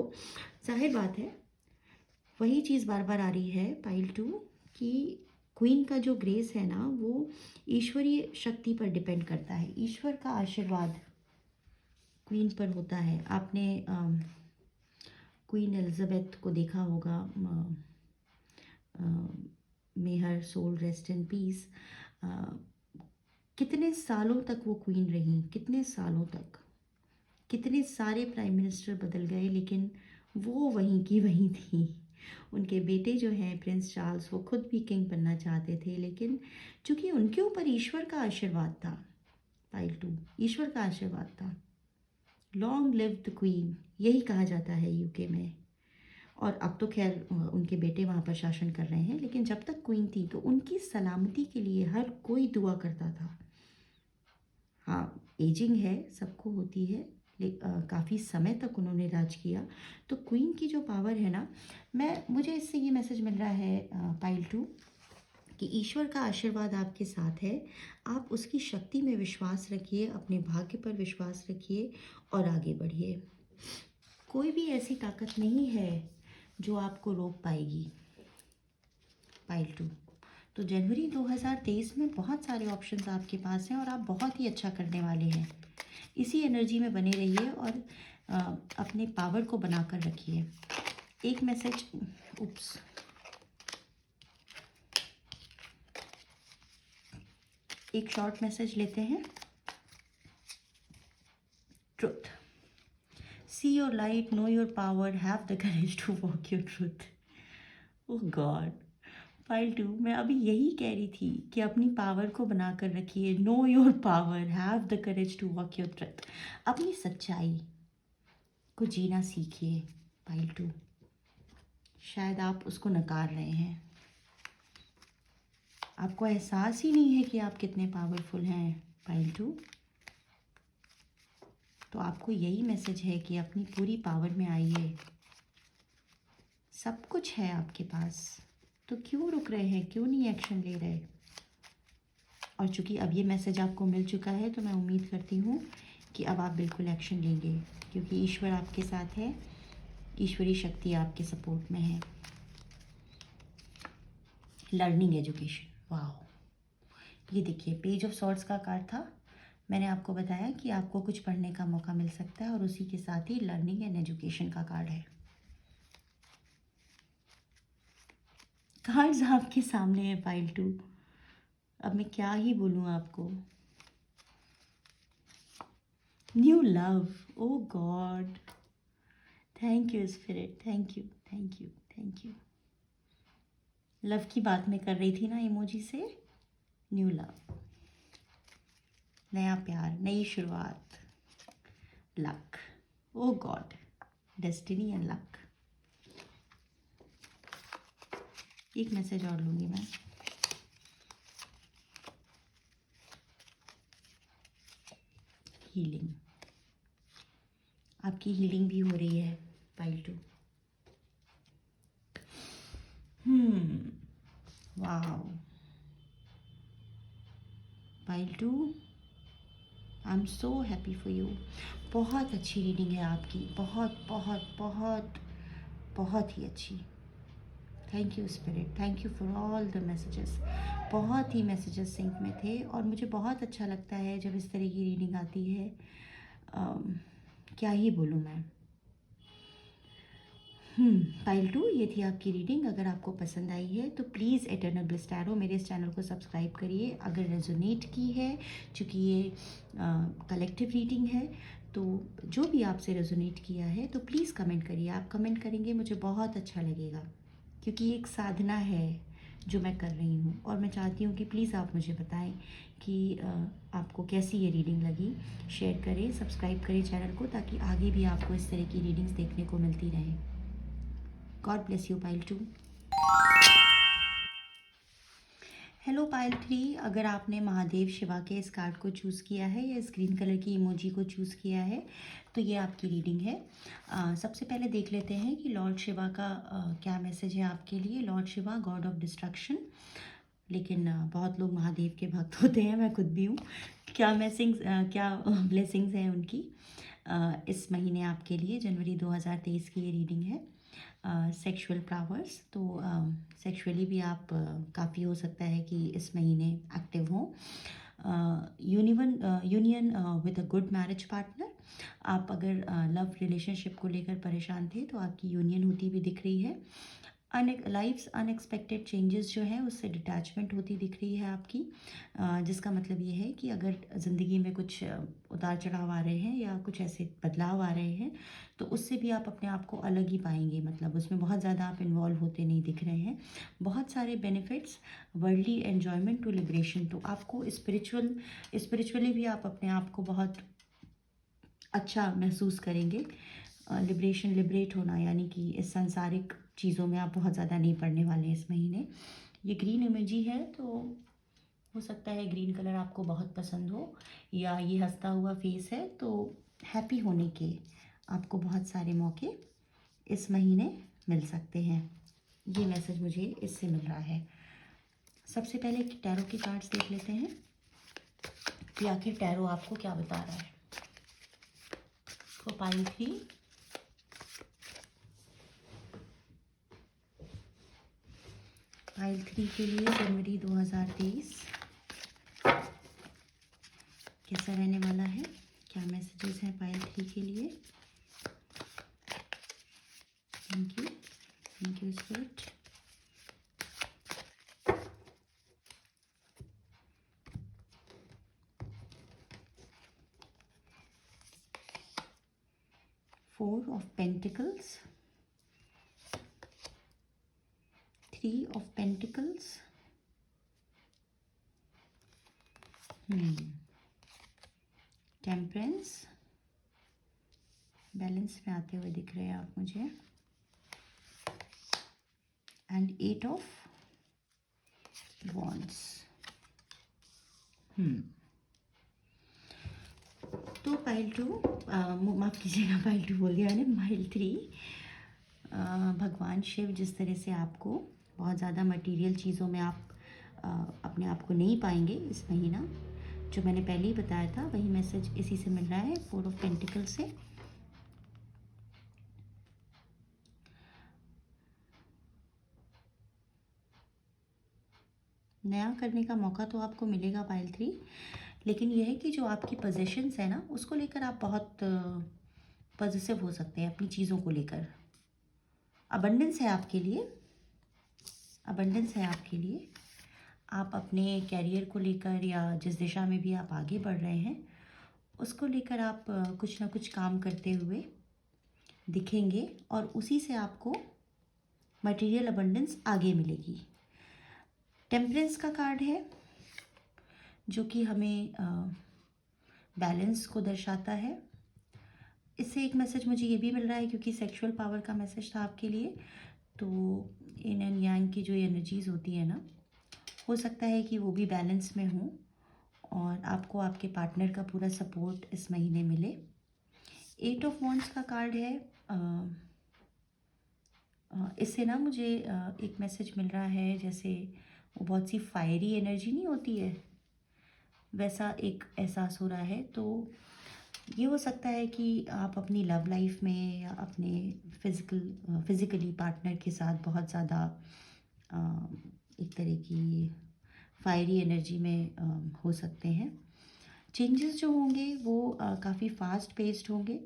जाहिर बात है वही चीज़ बार बार आ रही है पाइल 2 कि क्वीन का जो ग्रेस है ना वो ईश्वरीय शक्ति पर डिपेंड करता है। ईश्वर का आशीर्वाद क्वीन पर होता है। आपने क्वीन एलिजाबेथ को देखा होगा, मे हर सोल रेस्ट इन पीस। कितने सालों तक वो क्वीन रही, कितने सालों तक, कितने सारे प्राइम मिनिस्टर बदल गए, लेकिन वो वहीं की वहीं थी। उनके बेटे जो हैं प्रिंस चार्ल्स, वो खुद भी किंग बनना चाहते थे, लेकिन चूंकि उनके ऊपर ईश्वर का आशीर्वाद था, पाइल 2 ईश्वर का आशीर्वाद था। लॉन्ग लिव द क्वीन, यही कहा जाता है यूके में। और अब तो खैर उनके बेटे वहाँ पर शासन कर रहे हैं, लेकिन जब तक क्वीन थी तो उनकी सलामती के लिए हर कोई दुआ करता था। हाँ, एजिंग है, सबको होती है, काफ़ी समय तक उन्होंने राज किया। तो क्वीन की जो पावर है ना, मुझे इससे ये मैसेज मिल रहा है पाइल 2 कि ईश्वर का आशीर्वाद आपके साथ है। आप उसकी शक्ति में विश्वास रखिए, अपने भाग्य पर विश्वास रखिए और आगे बढ़िए। कोई भी ऐसी ताकत नहीं है जो आपको रोक पाएगी, पाइल 2। तो जनवरी 2023 में बहुत सारे ऑप्शंस आपके पास हैं और आप बहुत ही अच्छा करने वाले हैं। इसी एनर्जी में बने रहिए और अपने पावर को बनाकर रखिए। एक मैसेज, एक शॉर्ट मैसेज लेते हैं। Truth, see your light, know your power, have the courage to walk your truth. Oh God, pile 2 मैं अभी यही कह रही थी कि अपनी पावर को बनाकर रखिए। Know your power, have the courage to walk your truth. अपनी सच्चाई को जीना सीखिए पाइल 2। शायद आप उसको नकार रहे हैं, आपको एहसास ही नहीं है कि आप कितने पावरफुल हैं पाइल 2। तो आपको यही मैसेज है कि अपनी पूरी पावर में आइए। सब कुछ है आपके पास, तो क्यों रुक रहे हैं, क्यों नहीं एक्शन ले रहे? और चूंकि अब ये मैसेज आपको मिल चुका है तो मैं उम्मीद करती हूँ कि अब आप बिल्कुल एक्शन लेंगे, क्योंकि ईश्वर आपके साथ है, ईश्वरी शक्ति आपके सपोर्ट में है। लर्निंग एजुकेशन, वाह, ये देखिए पेज ऑफ सॉर्ड्स का कार्ड था। मैंने आपको बताया कि आपको कुछ पढ़ने का मौका मिल सकता है और उसी के साथ ही लर्निंग एंड एजुकेशन का कार्ड है। कार्ड्स आपके सामने है पाइल 2। अब मैं क्या ही बोलूँ आपको। New love, oh God, thank you spirit, thank you, thank you, thank you. Love की बात मैं कर रही थी ना इमोजी से। न्यू लव, नया प्यार, नई शुरुआत, luck, oh God, destiny and luck. एक मैसेज और लूँगी मैं। हीलिंग, आपकी हीलिंग भी हो रही है pile 2। Wow, pile 2, I am so happy for you. बहुत अच्छी रीडिंग है आपकी, बहुत बहुत बहुत बहुत ही अच्छी। Thank you spirit, thank you for all the messages. बहुत ही मैसेजेस सिंक में थे और मुझे बहुत अच्छा लगता है जब इस तरह की रीडिंग आती है। अम, क्या ही बोलूँ मैं। पाइल 2 ये थी आपकी रीडिंग। अगर आपको पसंद आई है तो प्लीज़ एटर्नल ब्लिस टैरो मेरे इस चैनल को सब्सक्राइब करिए। अगर रेजोनेट की है, चूँकि ये कलेक्टिव रीडिंग है, तो जो भी आपसे रेजोनेट किया है तो प्लीज़ कमेंट करिए। आप कमेंट करेंगे मुझे बहुत अच्छा लगेगा, क्योंकि ये एक साधना है जो मैं कर रही हूँ और मैं चाहती हूँ कि प्लीज़ आप मुझे बताएं कि आपको कैसी ये रीडिंग लगी। शेयर करें, सब्सक्राइब करें चैनल को, ताकि आगे भी आपको इस तरह की रीडिंग्स देखने को मिलती रहें। God bless you pile 2। Hello pile 3, अगर आपने महादेव शिवा के इस कार्ड को चूज़ किया है या इस ग्रीन कलर की इमोजी को चूज़ किया है तो ये आपकी रीडिंग है। सबसे पहले देख लेते हैं कि लॉर्ड शिवा का क्या मैसेज है आपके लिए। Lord Shiva God of destruction, लेकिन बहुत लोग महादेव के भक्त होते हैं, मैं खुद भी हूँ। क्या क्या ब्लेसिंग्स हैं उनकी इस महीने आपके लिए। जनवरी 2023 की ये रीडिंग है। सेक्सुअल पावर्स, तो सेक्सुअली भी आप काफ़ी हो सकता है कि इस महीने एक्टिव हों। Union with a good marriage partner, आप अगर लव रिलेशनशिप को लेकर परेशान थे तो आपकी यूनियन होती हुई दिख रही है। लाइफ्स अनएक्सपेक्टेड चेंजेस जो है उससे डिटैचमेंट होती दिख रही है आपकी, जिसका मतलब ये है कि अगर ज़िंदगी में कुछ उतार चढ़ाव आ रहे हैं या कुछ ऐसे बदलाव आ रहे हैं तो उससे भी आप अपने आप को अलग ही पाएंगे। मतलब उसमें बहुत ज़्यादा आप इन्वॉल्व होते नहीं दिख रहे हैं। बहुत सारे benefits, worldly enjoyment to liberation, तो आपको स्पिरिचुअली भी आप अपने आप को बहुत अच्छा महसूस करेंगे। लिबरेशन, लिबरेट होना, यानी कि इस सांसारिक चीज़ों में आप बहुत ज़्यादा नहीं पड़ने वाले हैं इस महीने। ये ग्रीन इमेजी है तो हो सकता है ग्रीन कलर आपको बहुत पसंद हो, या ये हंसता हुआ फेस है तो हैप्पी होने के आपको बहुत सारे मौके इस महीने मिल सकते हैं। ये मैसेज मुझे इससे मिल रहा है। सबसे पहले टैरो की कार्ड्स देख लेते हैं कि आखिर टैरो आपको क्या बता रहा है। तो पाइल 3, पाइल 3 के लिए जनवरी 2023 कैसा रहने वाला है, क्या मैसेजेस हैं पाइल 3 के लिए। Thank you spirit. Four of pentacles, 3 of pentacles, temperance, balance में आते हुए दिख रहे हैं आप मुझे, एंड 8 ऑफ वॉन्ड्स। तो पाइल 2, माफ़ कीजिएगा पाइल 2 बोल दिया मैंने, पाइल 3, भगवान शिव जिस तरह से आपको बहुत ज़्यादा मटेरियल चीज़ों में आप अपने आप को नहीं पाएंगे इस महीना, जो मैंने पहले ही बताया था वही मैसेज इसी से मिल रहा है, 4 ऑफ पेंटिकल से। नया करने का मौका तो आपको मिलेगा पाइल 3, लेकिन यह है कि जो आपकी पोजेशंस है ना उसको लेकर आप बहुत पॉजिटिव हो सकते हैं अपनी चीज़ों को लेकर। अबंडेंस है आपके लिए, अबंडेंस है आपके लिए। आप अपने कैरियर को लेकर या जिस दिशा में भी आप आगे बढ़ रहे हैं उसको लेकर आप कुछ ना कुछ काम करते हुए दिखेंगे और उसी से आपको मटेरियल अबंडेंस आगे मिलेगी। टेम्परेंस का कार्ड है जो कि हमें बैलेंस को दर्शाता है। इससे एक मैसेज मुझे ये भी मिल रहा है, क्योंकि सेक्सुअल पावर का मैसेज था आपके लिए, तो इन एंड यांग की जो एनर्जीज़ होती है ना, हो सकता है कि वो भी बैलेंस में हो और आपको आपके पार्टनर का पूरा सपोर्ट इस महीने मिले। 8 ऑफ वॉन्ड्स का कार्ड है। इससे ना मुझे एक मैसेज मिल रहा है, जैसे वो बहुत सी फायरी एनर्जी नहीं होती है, वैसा एक एहसास हो रहा है। तो ये हो सकता है कि आप अपनी लव लाइफ में या अपने फिज़िकली पार्टनर के साथ बहुत ज़्यादा अ, एक तरह की फायरी एनर्जी में हो सकते हैं। चेंजेस जो होंगे वो काफ़ी फास्ट पेस्ड होंगे,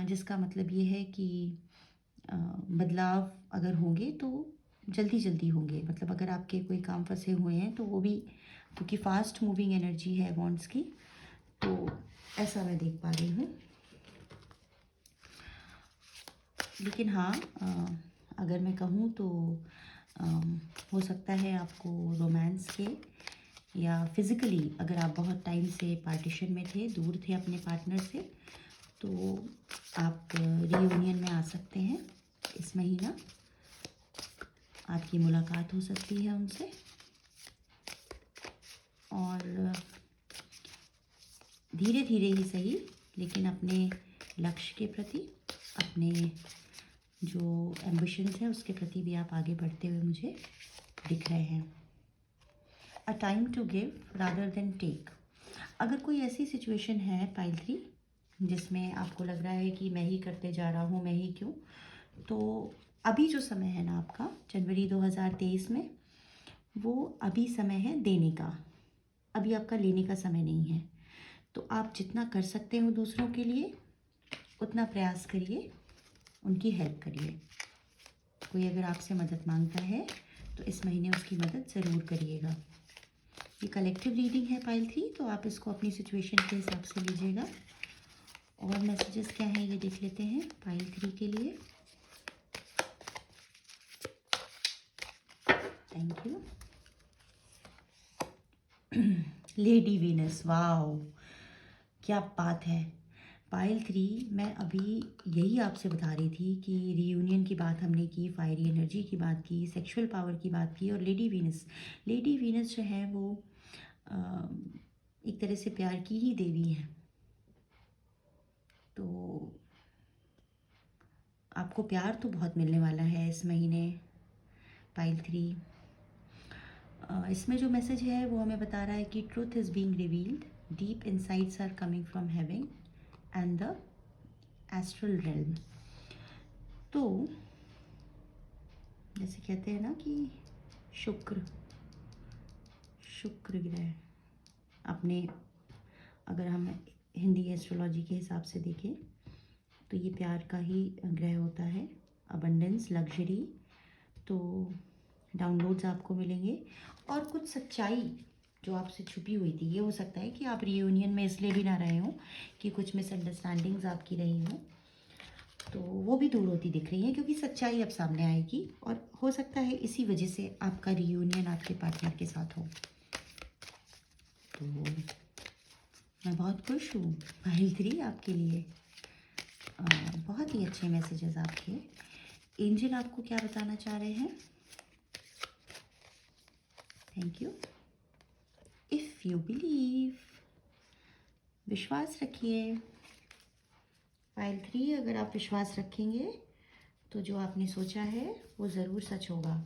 जिसका मतलब ये है कि बदलाव अगर होंगे तो जल्दी जल्दी होंगे। मतलब अगर आपके कोई काम फंसे हुए हैं तो वो भी, क्योंकि फास्ट मूविंग एनर्जी है वॉन्ड्स की, तो ऐसा मैं देख पा रही हूँ। लेकिन हाँ, अगर मैं कहूँ तो हो सकता है आपको रोमांस के या फिज़िकली, अगर आप बहुत टाइम से पार्टीशन में थे, दूर थे अपने पार्टनर से, तो आप रियूनियन में आ सकते हैं। इस महीना आपकी मुलाकात हो सकती है उनसे, और धीरे धीरे ही सही, लेकिन अपने लक्ष्य के प्रति, अपने जो एम्बिशंस हैं उसके प्रति भी आप आगे बढ़ते हुए मुझे दिख रहे हैं। A time to give rather than take. अगर कोई ऐसी सिचुएशन है पाइल 3 जिसमें आपको लग रहा है कि मैं ही करते जा रहा हूँ, मैं ही क्यों, तो अभी जो समय है ना आपका जनवरी 2023 में, वो अभी समय है देने का, अभी आपका लेने का समय नहीं है। तो आप जितना कर सकते हो दूसरों के लिए उतना प्रयास करिए, उनकी हेल्प करिए। कोई अगर आपसे मदद मांगता है तो इस महीने उसकी मदद ज़रूर करिएगा। ये कलेक्टिव रीडिंग है पाइल 3, तो आप इसको अपनी सिचुएशन के हिसाब से लीजिएगा। और मैसेजेस क्या हैं ये देख लेते हैं पाइल 3 के लिए। Thank you. Lady Venus, wow क्या बात है। पाइल 3, मैं अभी यही आपसे बता रही थी कि रीयूनियन की बात हमने की, फायरी एनर्जी की बात की, सेक्सुअल पावर की बात की, और लेडी वीनस जो है वो अ, एक तरह से प्यार की ही देवी है। तो आपको प्यार तो बहुत मिलने वाला है इस महीने पाइल 3। इसमें जो मैसेज है वो हमें बता रहा है कि truth is being revealed, deep insights are coming from heaven and the astral realm. तो जैसे कहते हैं ना कि शुक्र शुक्र ग्रह अपने, अगर हम हिंदी एस्ट्रोलॉजी के हिसाब से देखें तो ये प्यार का ही ग्रह होता है। अबंडेंस, लग्जरी, तो डाउनलोड्स आपको मिलेंगे, और कुछ सच्चाई जो आपसे छुपी हुई थी, ये हो सकता है कि आप रियूनियन में इसलिए भी ना रहे हों कि कुछ मिसअंडरस्टैंडिंग्स आपकी रही हों, तो वो भी दूर होती दिख रही है, क्योंकि सच्चाई अब सामने आएगी, और हो सकता है इसी वजह से आपका रियूनियन आपके पार्टनर के साथ हो। तो मैं बहुत खुश हूँ पाइल 3 आपके लिए। बहुत ही अच्छे मैसेजेस आपके। एंजल आपको क्या बताना चाह रहे हैं? Thank you. If you believe, विश्वास रखिए पाइल 3। अगर आप विश्वास रखेंगे तो जो आपने सोचा है वो ज़रूर सच होगा।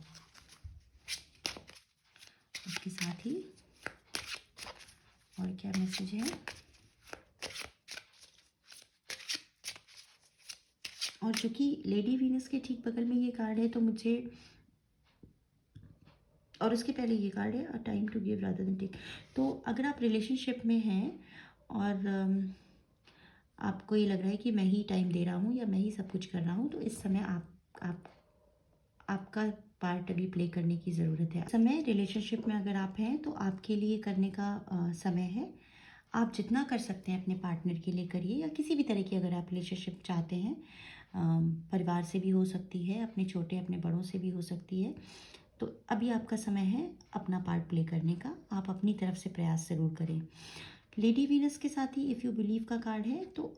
उसके साथ ही और क्या मैसेज है? और चूँकि लेडी वीनस के ठीक बगल में ये कार्ड है, तो मुझे, और उसके पहले ये कार्ड है, a time to give rather than take. तो अगर आप रिलेशनशिप में हैं और आपको ये लग रहा है कि मैं ही टाइम दे रहा हूँ या मैं ही सब कुछ कर रहा हूँ, तो इस समय आप आपका पार्ट अभी प्ले करने की ज़रूरत है। समय रिलेशनशिप में अगर आप हैं तो आपके लिए करने का समय है। आप जितना कर सकते हैं अपने पार्टनर के लिए करिए, या किसी भी तरह की अगर आप रिलेशनशिप चाहते हैं, परिवार से भी हो सकती है, अपने छोटे अपने बड़ों से भी हो सकती है। तो अभी आपका समय है अपना पार्ट प्ले करने का। आप अपनी तरफ से प्रयास ज़रूर करें। लेडी वीनस के साथ ही इफ़ यू बिलीव का कार्ड है, तो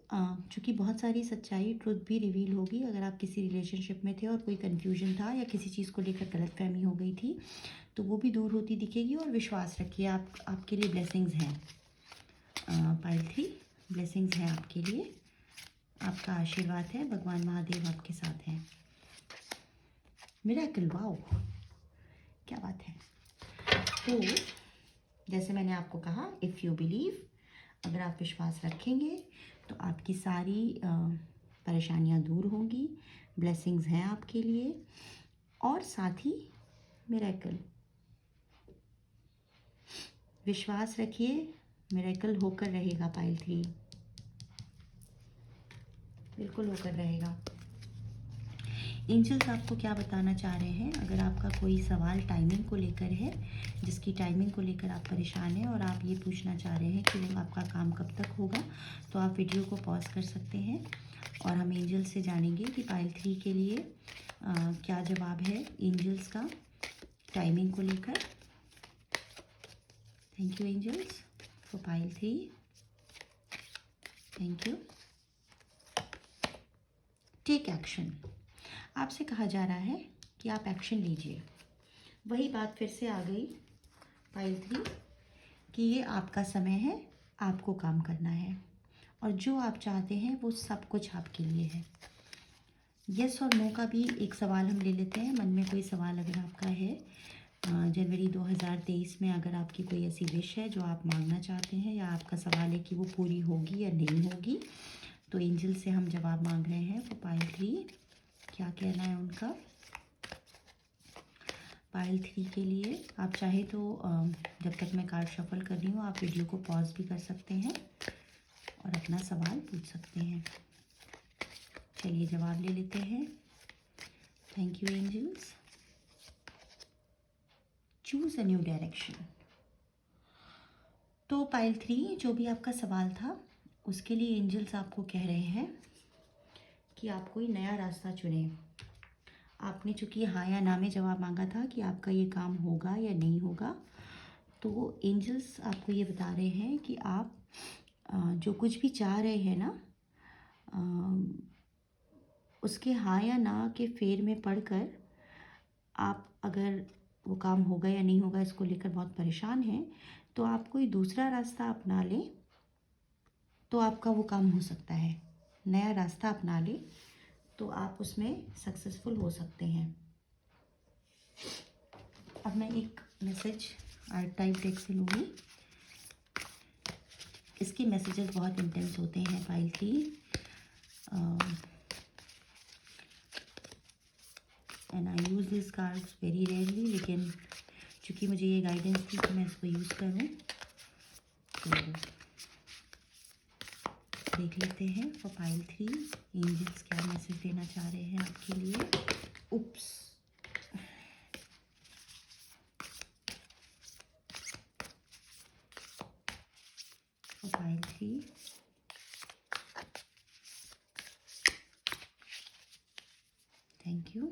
चूँकि बहुत सारी सच्चाई, ट्रुथ भी रिवील होगी। अगर आप किसी रिलेशनशिप में थे और कोई कन्फ्यूजन था या किसी चीज़ को लेकर गलतफहमी हो गई थी, तो वो भी दूर होती दिखेगी। और विश्वास रखिए, आपके लिए ब्लेसिंग्स हैं। पाइल 3, ब्लेसिंग्स हैं आपके लिए, आपका आशीर्वाद है, भगवान महादेव आपके साथ हैं। मिरेकल, वाओ क्या बात है। तो जैसे मैंने आपको कहा, इफ़ यू बिलीव, अगर आप विश्वास रखेंगे तो आपकी सारी परेशानियां दूर होंगी, ब्लेसिंग्स हैं आपके लिए, और साथ ही मिरेकल। विश्वास रखिए, मिरेकल होकर रहेगा पाइल 3, बिल्कुल होकर रहेगा। एंजल्स आपको क्या बताना चाह रहे हैं? अगर आपका कोई सवाल टाइमिंग को लेकर है, जिसकी टाइमिंग को लेकर आप परेशान हैं और आप ये पूछना चाह रहे हैं कि वो आपका काम कब तक होगा, तो आप वीडियो को पॉज कर सकते हैं और हम एंजल से जानेंगे कि पाइल 3 के लिए क्या जवाब है एंजल्स का टाइमिंग को लेकर। Thank you angels for pile 3। Thank you. Take action. आपसे कहा जा रहा है कि आप एक्शन लीजिए। वही बात फिर से आ गई पाइल 3 कि ये आपका समय है, आपको काम करना है और जो आप चाहते हैं वो सब कुछ आपके लिए है। यस और नो का भी एक सवाल हम ले लेते हैं। मन में कोई सवाल अगर आपका है, जनवरी 2023 में अगर आपकी कोई ऐसी विश है जो आप मांगना चाहते हैं या आपका सवाल है कि वो पूरी होगी या नहीं होगी, तो एंजल से हम जवाब मांग रहे हैं। तो पाइल 3 क्या कहना है उनका पाइल 3 के लिए। आप चाहे तो जब तक मैं कार्ड शफल कर रही हूँ आप वीडियो को पॉज भी कर सकते हैं और अपना सवाल पूछ सकते हैं। चलिए जवाब ले लेते हैं। Thank you angels. Choose a new direction. तो पाइल 3 जो भी आपका सवाल था उसके लिए एंजल्स आपको कह रहे हैं कि आप कोई नया रास्ता चुनें। आपने चूँकि हाँ या ना में जवाब मांगा था कि आपका ये काम होगा या नहीं होगा, तो एंजल्स आपको ये बता रहे हैं कि आप जो कुछ भी चाह रहे हैं ना, उसके हाँ या ना के फेर में पढ़कर आप अगर वो काम होगा या नहीं होगा इसको लेकर बहुत परेशान हैं, तो आप कोई दूसरा रास्ता अपना लें तो आपका वो काम हो सकता है। नया रास्ता अपना लें तो आप उसमें सक्सेसफुल हो सकते हैं। अब मैं एक मैसेज आर्ट टाइप डेक से लूँगी। इसके मैसेजेस बहुत इंटेंस होते हैं pile 3, and I use this cards very rarely, लेकिन चूँकि मुझे ये गाइडेंस थी कि मैं इसको यूज़ करूँ, तो देख लेते हैं फॉर पाइल 3 एंजल्स क्या मैसेज देना चाह रहे हैं आपके लिए। Oops, for pile 3 thank you.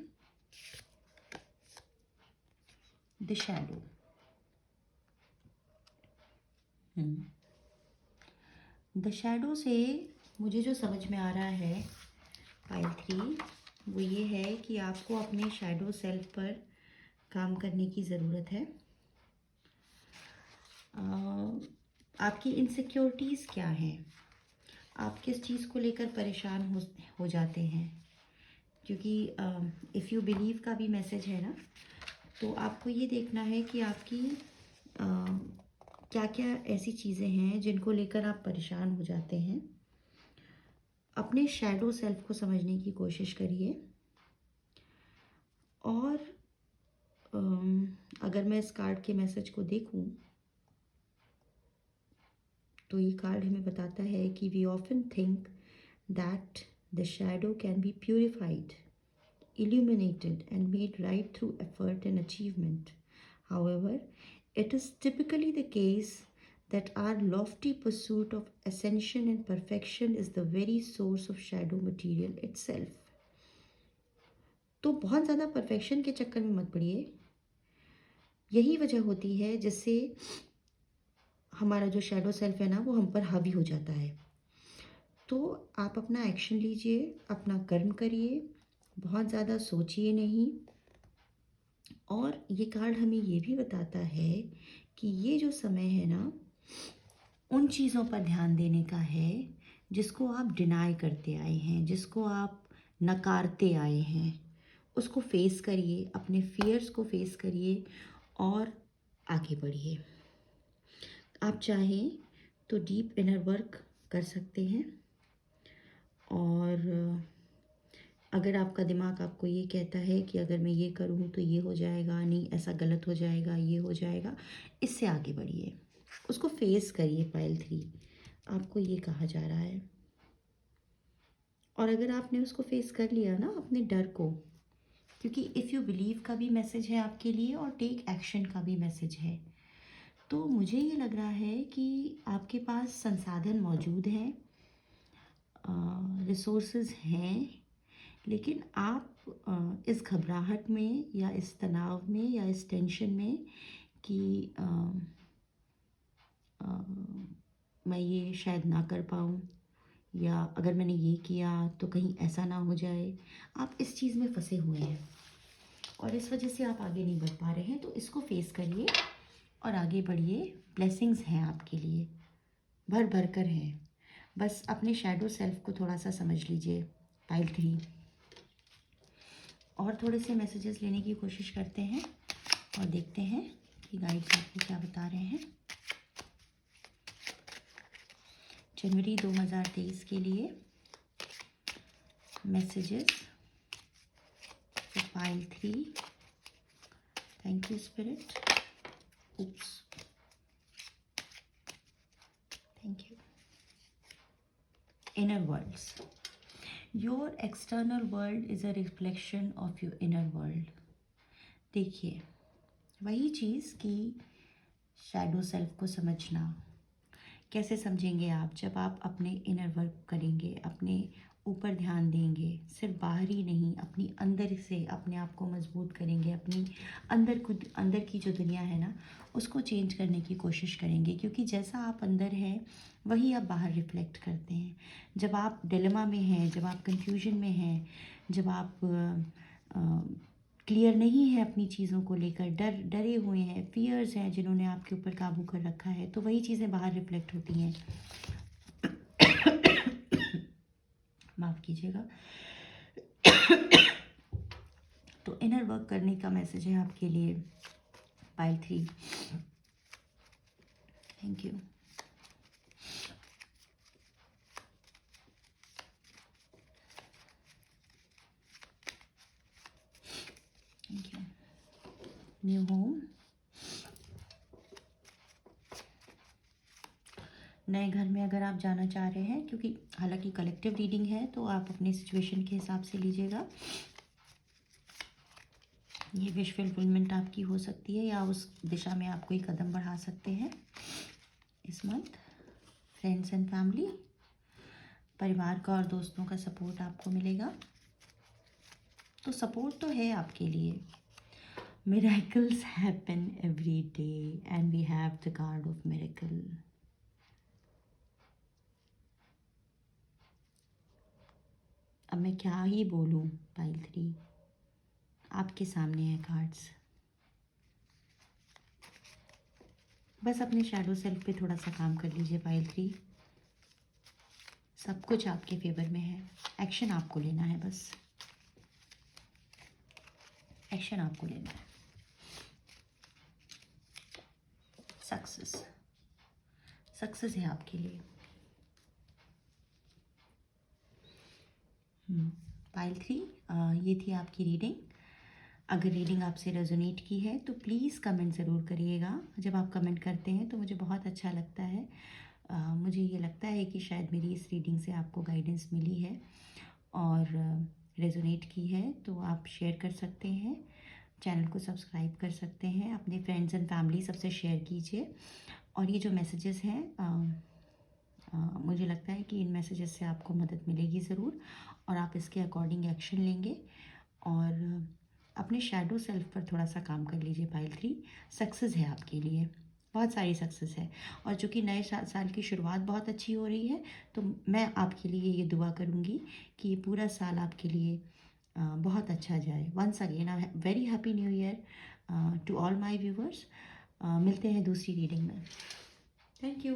The shadow. The shadow से मुझे जो समझ में आ रहा है पाइल 3 वो ये है कि आपको अपने शैडो सेल्फ पर काम करने की ज़रूरत है। आपकी इनसिक्योरिटीज़ क्या हैं? आप किस चीज़ को लेकर परेशान हो जाते हैं? क्योंकि इफ़ यू बिलीव का भी मैसेज है ना, तो आपको ये देखना है कि आपकी क्या क्या ऐसी चीज़ें हैं जिनको लेकर आप परेशान हो जाते हैं। अपने शैडो सेल्फ को समझने की कोशिश करिए। और अगर मैं इस कार्ड के मैसेज को देखूं तो ये कार्ड हमें बताता है कि we often think that the shadow can be purified, illuminated and made right through effort and achievement. However, it is typically the case that our lofty pursuit of ascension and perfection is the very source of shadow material itself. तो बहुत ज़्यादा perfection के चक्कर में मत पड़िए। यही वजह होती है जिससे हमारा जो शैडो सेल्फ है ना वो हम पर हावी हो जाता है। तो आप अपना एक्शन लीजिए, अपना कर्म करिए, बहुत ज़्यादा सोचिए नहीं। और ये कार्ड हमें ये भी बताता है कि ये जो समय है ना उन चीज़ों पर ध्यान देने का है जिसको आप डिनाई करते आए हैं, जिसको आप नकारते आए हैं। उसको फेस करिए, अपने फियर्स को फेस करिए और आगे बढ़िए। आप चाहें तो डीप इनर वर्क कर सकते हैं। और अगर आपका दिमाग आपको ये कहता है कि अगर मैं ये करूँ तो ये हो जाएगा, नहीं ऐसा गलत हो जाएगा, ये हो जाएगा, इससे आगे बढ़िए, उसको फेस करिए। पाइल 3 आपको ये कहा जा रहा है। और अगर आपने उसको फेस कर लिया ना अपने डर को, क्योंकि इफ़ यू बिलीव का भी मैसेज है आपके लिए और टेक एक्शन का भी मैसेज है, तो मुझे ये लग रहा है कि आपके पास संसाधन मौजूद हैं, रिसोर्सेज हैं, लेकिन आप इस घबराहट में या इस तनाव में या इस टेंशन में कि मैं ये शायद ना कर पाऊँ, या अगर मैंने ये किया तो कहीं ऐसा ना हो जाए, आप इस चीज़ में फंसे हुए हैं और इस वजह से आप आगे नहीं बढ़ पा रहे हैं। तो इसको फेस करिए और आगे बढ़िए। ब्लेसिंग्स हैं आपके लिए, भर भर कर हैं। बस अपने शैडो सेल्फ को थोड़ा सा समझ लीजिए। पाइल 3 और थोड़े से मैसेजेस लेने की कोशिश करते हैं और देखते हैं कि गाइड्स आपको क्या बता रहे हैं जनवरी 2023 के लिए। Messages pile 3। Thank you spirit. Oops. Thank you. Inner worlds. Your external world is a reflection of your inner world. देखिए, वही चीज़ कि शैडो सेल्फ को समझना। कैसे समझेंगे आप? जब आप अपने इनर वर्क करेंगे, अपने ऊपर ध्यान देंगे, सिर्फ बाहरी नहीं, अपनी अंदर से अपने आप को मजबूत करेंगे, अपनी अंदर की जो दुनिया है ना, उसको चेंज करने की कोशिश करेंगे, क्योंकि जैसा आप अंदर हैं वही आप बाहर रिफ्लेक्ट करते हैं। जब आप डिलेमा में हैं, जब आप कंफ्यूजन में हैं, जब आप क्लियर नहीं है अपनी चीज़ों को लेकर, डरे हुए हैं, फियर्स हैं जिन्होंने आपके ऊपर काबू कर रखा है, तो वही चीज़ें बाहर रिफ्लेक्ट होती हैं। माफ़ कीजिएगा। तो इनर वर्क करने का मैसेज है आपके लिए pile 3। Thank you. Thank you. New home, नए घर में अगर आप जाना चाह रहे हैं, क्योंकि हालांकि कलेक्टिव रीडिंग है तो आप अपनी सिचुएशन के हिसाब से लीजिएगा। ये विश फुलफिलमेंट आपकी हो सकती है या उस दिशा में आप कोई कदम बढ़ा सकते हैं इस मंथ। फ्रेंड्स एंड फैमिली, परिवार का और दोस्तों का सपोर्ट आपको मिलेगा, तो सपोर्ट तो है आपके लिए। Miracles happen every day and we have the card of miracle. अब मैं क्या ही बोलूं पाइल 3, आपके सामने है कार्ड्स। बस अपने शैडो सेल्फ पे थोड़ा सा काम कर लीजिए पाइल 3, सब कुछ आपके फेवर में है। एक्शन आपको लेना है, बस एक्शन आपको लेना है। सक्सेस है आपके लिए। पाइल 3, ये थी आपकी रीडिंग। अगर रीडिंग आपसे रेजोनेट की है तो प्लीज़ कमेंट ज़रूर करिएगा। जब आप कमेंट करते हैं तो मुझे बहुत अच्छा लगता है। मुझे ये लगता है कि शायद मेरी इस रीडिंग से आपको गाइडेंस मिली है और रेजोनेट की है, तो आप शेयर कर सकते हैं, चैनल को सब्सक्राइब कर सकते हैं, अपने फ्रेंड्स एंड फैमिली सबसे शेयर कीजिए। और ये जो मैसेजेस हैं, मुझे लगता है कि इन मैसेजेस से आपको मदद मिलेगी ज़रूर और आप इसके अकॉर्डिंग एक्शन लेंगे और अपने शैडो सेल्फ पर थोड़ा सा काम कर लीजिए। पाइल 3, सक्सेस है आपके लिए, बहुत सारी सक्सेस है। और चूँकि नए साल की शुरुआत बहुत अच्छी हो रही है, तो मैं आपके लिए ये दुआ करूँगी कि ये पूरा साल आपके लिए बहुत अच्छा जाए। Once again very happy new year to all my viewers. मिलते हैं दूसरी रीडिंग में। Thank you.